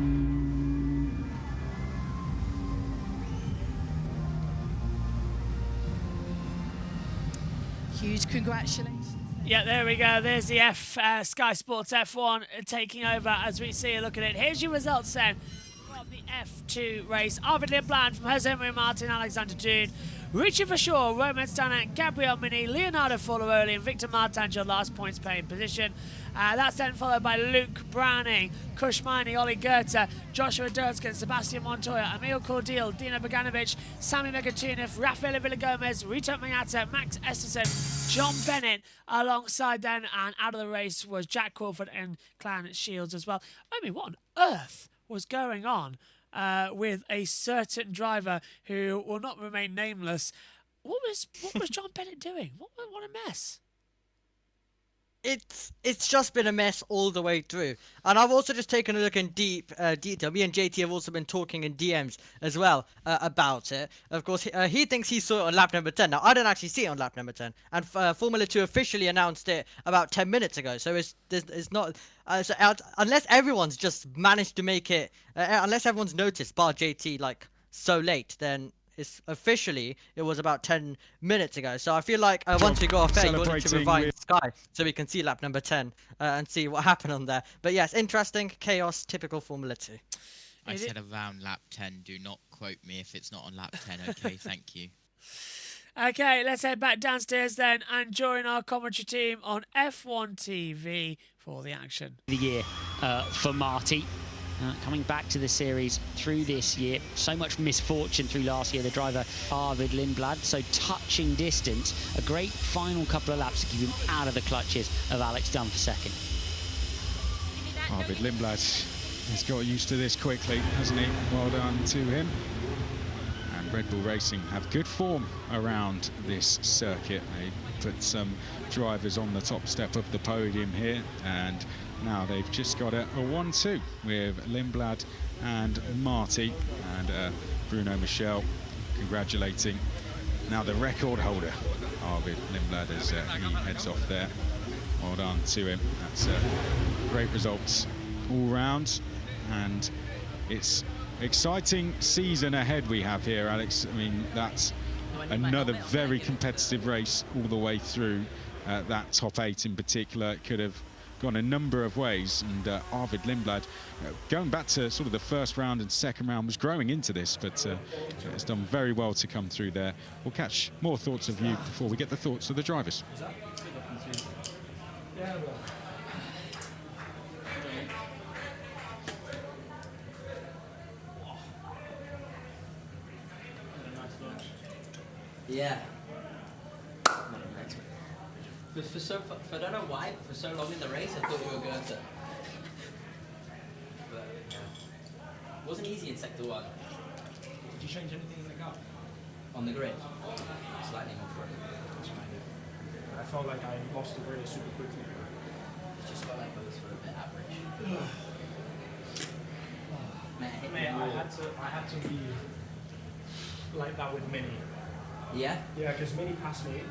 [SPEAKER 7] Huge congratulations.
[SPEAKER 1] Yeah, there we go. There's the Sky Sports F1 taking over as we see a look at it. Here's your results then from the F2 race. Arvid Lindblad from Jose Maria Martin, Alexander Dune, Richard Verschoor, Roman Stanek, Gabriele Mini, Leonardo Fornaroli and Victor Martangel last points paying position. That's then followed by Luke Browning, Kush Miney, Ollie Goethe, Joshua Durskin, Sebastian Montoya, Emil Cordial, Dino Boganovic, Sami Megatunov, Rafael Villagomez, Rito Mayata, Max Esterson, John Bennett alongside then, and out of the race was Jack Crawford and Clan Shields as well. I mean, what on earth was going on with a certain driver who will not remain nameless? What was John Bennett doing? What a mess.
[SPEAKER 2] It's just been a mess all the way through. And I've also just taken a look in deep detail. Me and JT have also been talking in DMs as well about it. Of course, he thinks he saw it on lap number 10. Now, I don't actually see it on lap number 10. And Formula 2 officially announced it about 10 minutes ago. So it's not... unless everyone's just managed to make it... unless everyone's noticed, bar JT, like, so late, then... it was about 10 minutes ago. So I feel like once we go off air, you're going to revive Sky so we can see lap number 10 and see what happened on there. But yes, interesting, chaos, typical Formula 2.
[SPEAKER 5] I said around lap 10. Do not quote me if it's not on lap 10, okay? Thank you.
[SPEAKER 1] Okay, let's head back downstairs then and join our commentary team on F1 TV for the action.
[SPEAKER 6] The year for Marty. Coming back to the series through this year, so much misfortune through last year, the driver Arvid Lindblad, so touching distance, a great final couple of laps to keep him out of the clutches of Alex Dunn for second.
[SPEAKER 3] Arvid Lindblad has got used to this quickly, hasn't he? Well done to him. And Red Bull Racing have good form around this circuit. They put some drivers on the top step of the podium here, and now they've just got a 1-2 with Lindblad and Marty, and Bruno Michel congratulating now the record holder, Arvid Lindblad, as he heads off there. Well done to him. That's great results all round, and it's exciting season ahead we have here, Alex. I mean, that's another very competitive race all the way through. That top 8 in particular, it could have gone a number of ways, and Arvid Lindblad, going back to sort of the first round and second round, was growing into this, but it's done very well to come through there. We'll catch more thoughts of you before we get the thoughts of the drivers.
[SPEAKER 7] Yeah. I don't know why, but for so long in the race, I thought you were going to. But it wasn't easy in sector 1.
[SPEAKER 8] Did you change anything in the car?
[SPEAKER 7] On the grid, slightly more front.
[SPEAKER 8] I felt like I lost the grid super quickly.
[SPEAKER 7] It just felt like both were a bit average.
[SPEAKER 8] Mate, I had to be like that with Mini.
[SPEAKER 7] Yeah?
[SPEAKER 8] Yeah, because Mini passed me,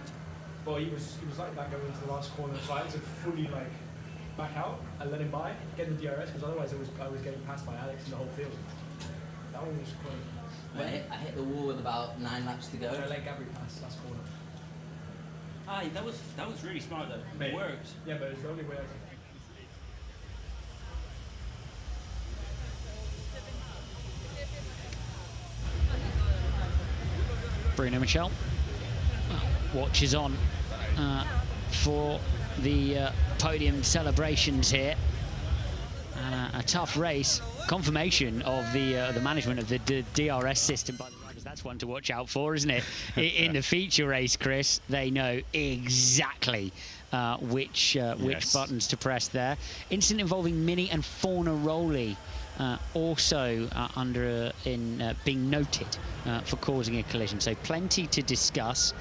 [SPEAKER 8] but he was like that going into the last corner, so I had to fully like back out and let him by, get the DRS, because otherwise I was getting passed by Alex in the whole field. That one was quite.
[SPEAKER 7] Well, I hit the wall with about 9 laps to go.
[SPEAKER 8] I let Gabri pass last corner.
[SPEAKER 9] That was really smart though. It worked.
[SPEAKER 8] Yeah, but it's the only way I could.
[SPEAKER 6] Bruno Michel watches on for the podium celebrations here. A tough race. Confirmation of the management of the DRS system by the riders. That's one to watch out for, isn't it? In the feature race, Chris, they know exactly which buttons to press there. Incident involving Mini and Fornaroli also being noted for causing a collision. So plenty to discuss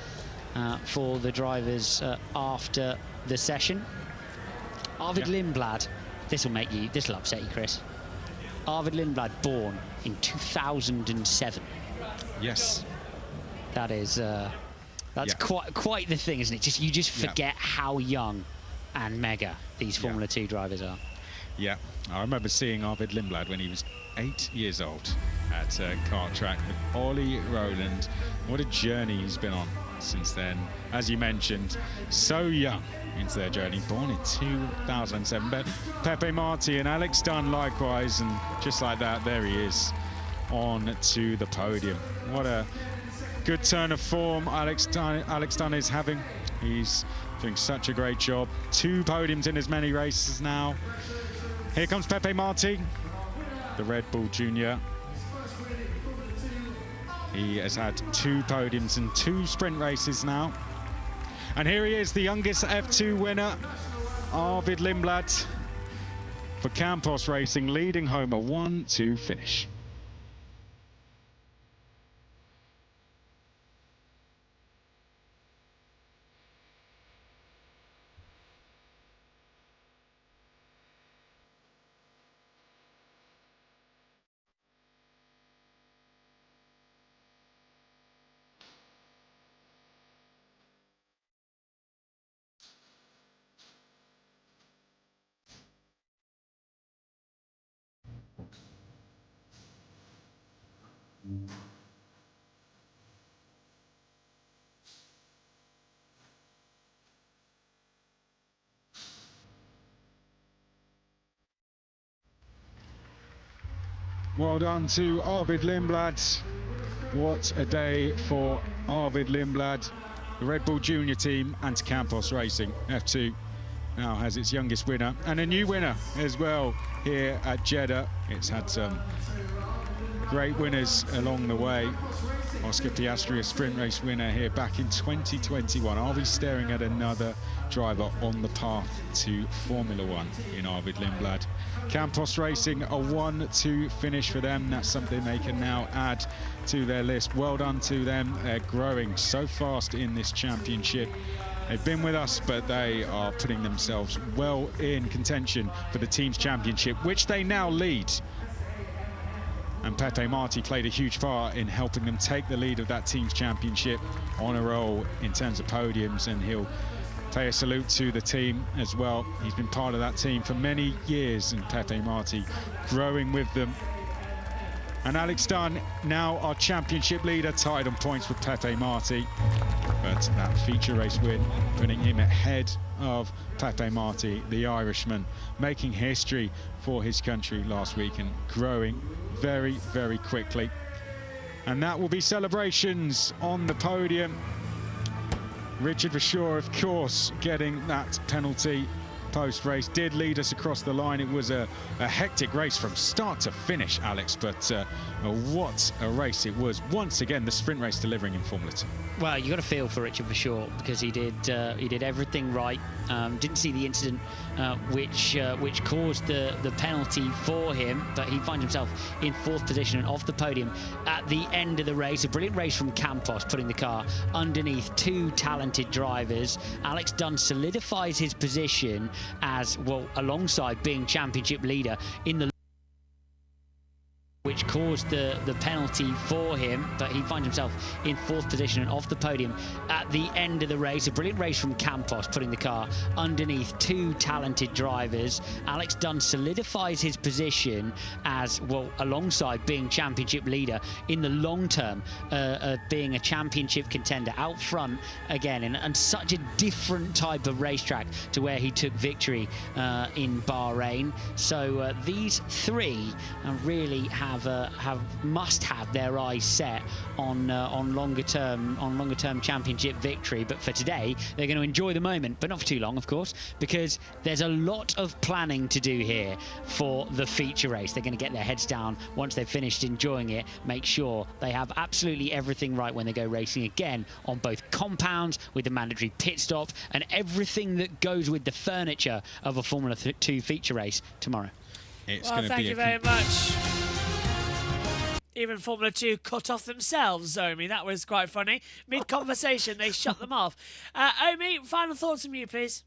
[SPEAKER 6] for the drivers after the session. Arvid Lindblad, this will upset you, Chris. Arvid Lindblad, born in 2007.
[SPEAKER 3] Yes.
[SPEAKER 6] That is that's quite the thing, isn't it? You just forget how young and mega these Formula 2 drivers are.
[SPEAKER 3] Yeah, I remember seeing Arvid Lindblad when he was 8 years old at kart track with Ollie Rowland. What a journey he's been on since then. As you mentioned, so young into their journey, born in 2007. But Pepe Marti and Alex Dunn likewise, and just like that, there he is on to the podium. What a good turn of form Alex Dunn is having. He's doing such a great job. 2 podiums in as many races now. Here comes Pepe Marti, the Red Bull Junior. He has had 2 podiums and 2 sprint races now. And here he is, the youngest F2 winner, Arvid Lindblad, for Campos Racing, leading home a 1-2 finish. Well done to Arvid Lindblad. What a day for Arvid Lindblad. The Red Bull Junior team and Campos Racing F2 now has its youngest winner and a new winner as well here at Jeddah. It's had some great winners along the way. Oscar Piastri, a sprint race winner here back in 2021. Are we staring at another driver on the path to Formula 1 in Arvid Lindblad? Campos Racing, a 1-2 finish for them. That's something they can now add to their list. Well done to them. They're growing so fast in this championship. They've been with us, but they are putting themselves well in contention for the team's championship, which they now lead. And Pepe Marti played a huge part in helping them take the lead of that team's championship on a roll in terms of podiums, and he'll pay a salute to the team as well. He's been part of that team for many years, and Pepe Marti growing with them. And Alex Dunn, now our championship leader, tied on points with Pepe Marti. But that feature race win, putting him ahead of Pepe Marti, the Irishman, making history for his country last week and growing very, very quickly. And that will be celebrations on the podium. Richard Verschoor, of course, getting that penalty post-race did lead us across the line. It was a hectic race from start to finish, Alex, but what a race it was. Once again, the sprint race delivering in Formula 2.
[SPEAKER 6] Well, you got to feel for Richard Verschoor because he did everything right. Didn't see the incident which caused the penalty for him, but he finds himself in 4th position and off the podium at the end of the race. A brilliant race from Campos, putting the car underneath 2 talented drivers. Alex Dunn solidifies his position as well, alongside being championship leader in the which caused the penalty for him, but he finds himself in 4th position and off the podium at the end of the race. A brilliant race from Campos, putting the car underneath 2 talented drivers. Alex Dunn solidifies his position as well, alongside being championship leader in the long term, being a championship contender out front again, and such a different type of racetrack to where he took victory in Bahrain. So these 3 really must have their eyes set on longer term championship victory. But for today, they're going to enjoy the moment, but not for too long, of course, because there's a lot of planning to do here for the feature race. They're going to get their heads down once they've finished enjoying it, make sure they have absolutely everything right when they go racing again on both compounds, with the mandatory pit stop and everything that goes with the furniture of a Formula 2 feature race tomorrow.
[SPEAKER 1] Well, thank you very much. Even Formula 2 cut off themselves, Omi. That was quite funny. Mid-conversation, they shut them off. Omi, final thoughts from you, please.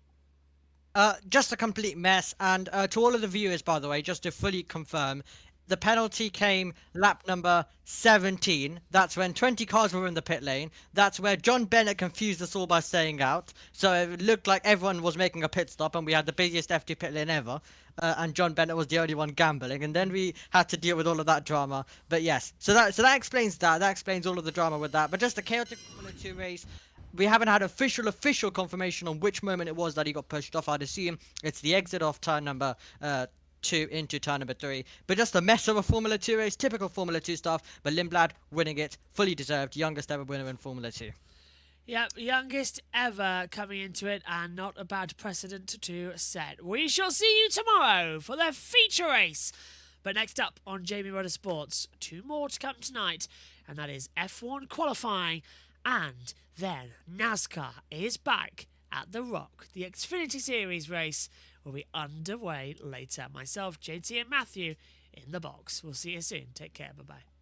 [SPEAKER 2] Just a complete mess. And to all of the viewers, by the way, just to fully confirm, the penalty came lap number 17. That's when 20 cars were in the pit lane. That's where John Bennett confused us all by staying out. So it looked like everyone was making a pit stop, and we had the busiest FD pit lane ever. And John Bennett was the only one gambling, and then we had to deal with all of that drama. But yes, so that explains that. That explains all of the drama with that. But just a chaotic Formula 2 race. We haven't had official confirmation on which moment it was that he got pushed off. I'd assume it's the exit off turn number 2 into turn number 3. But just a mess of a Formula 2 race, typical Formula 2 stuff. But Lindblad winning it, fully deserved, youngest ever winner in Formula 2.
[SPEAKER 1] Yep, youngest ever coming into it, and not a bad precedent to set. We shall see you tomorrow for the feature race. But next up on JB Motorsports, 2 more to come tonight, and that is F1 qualifying, and then NASCAR is back at the Rock. The Xfinity Series race will be underway later. Myself, JT and Matthew in the box. We'll see you soon. Take care. Bye-bye.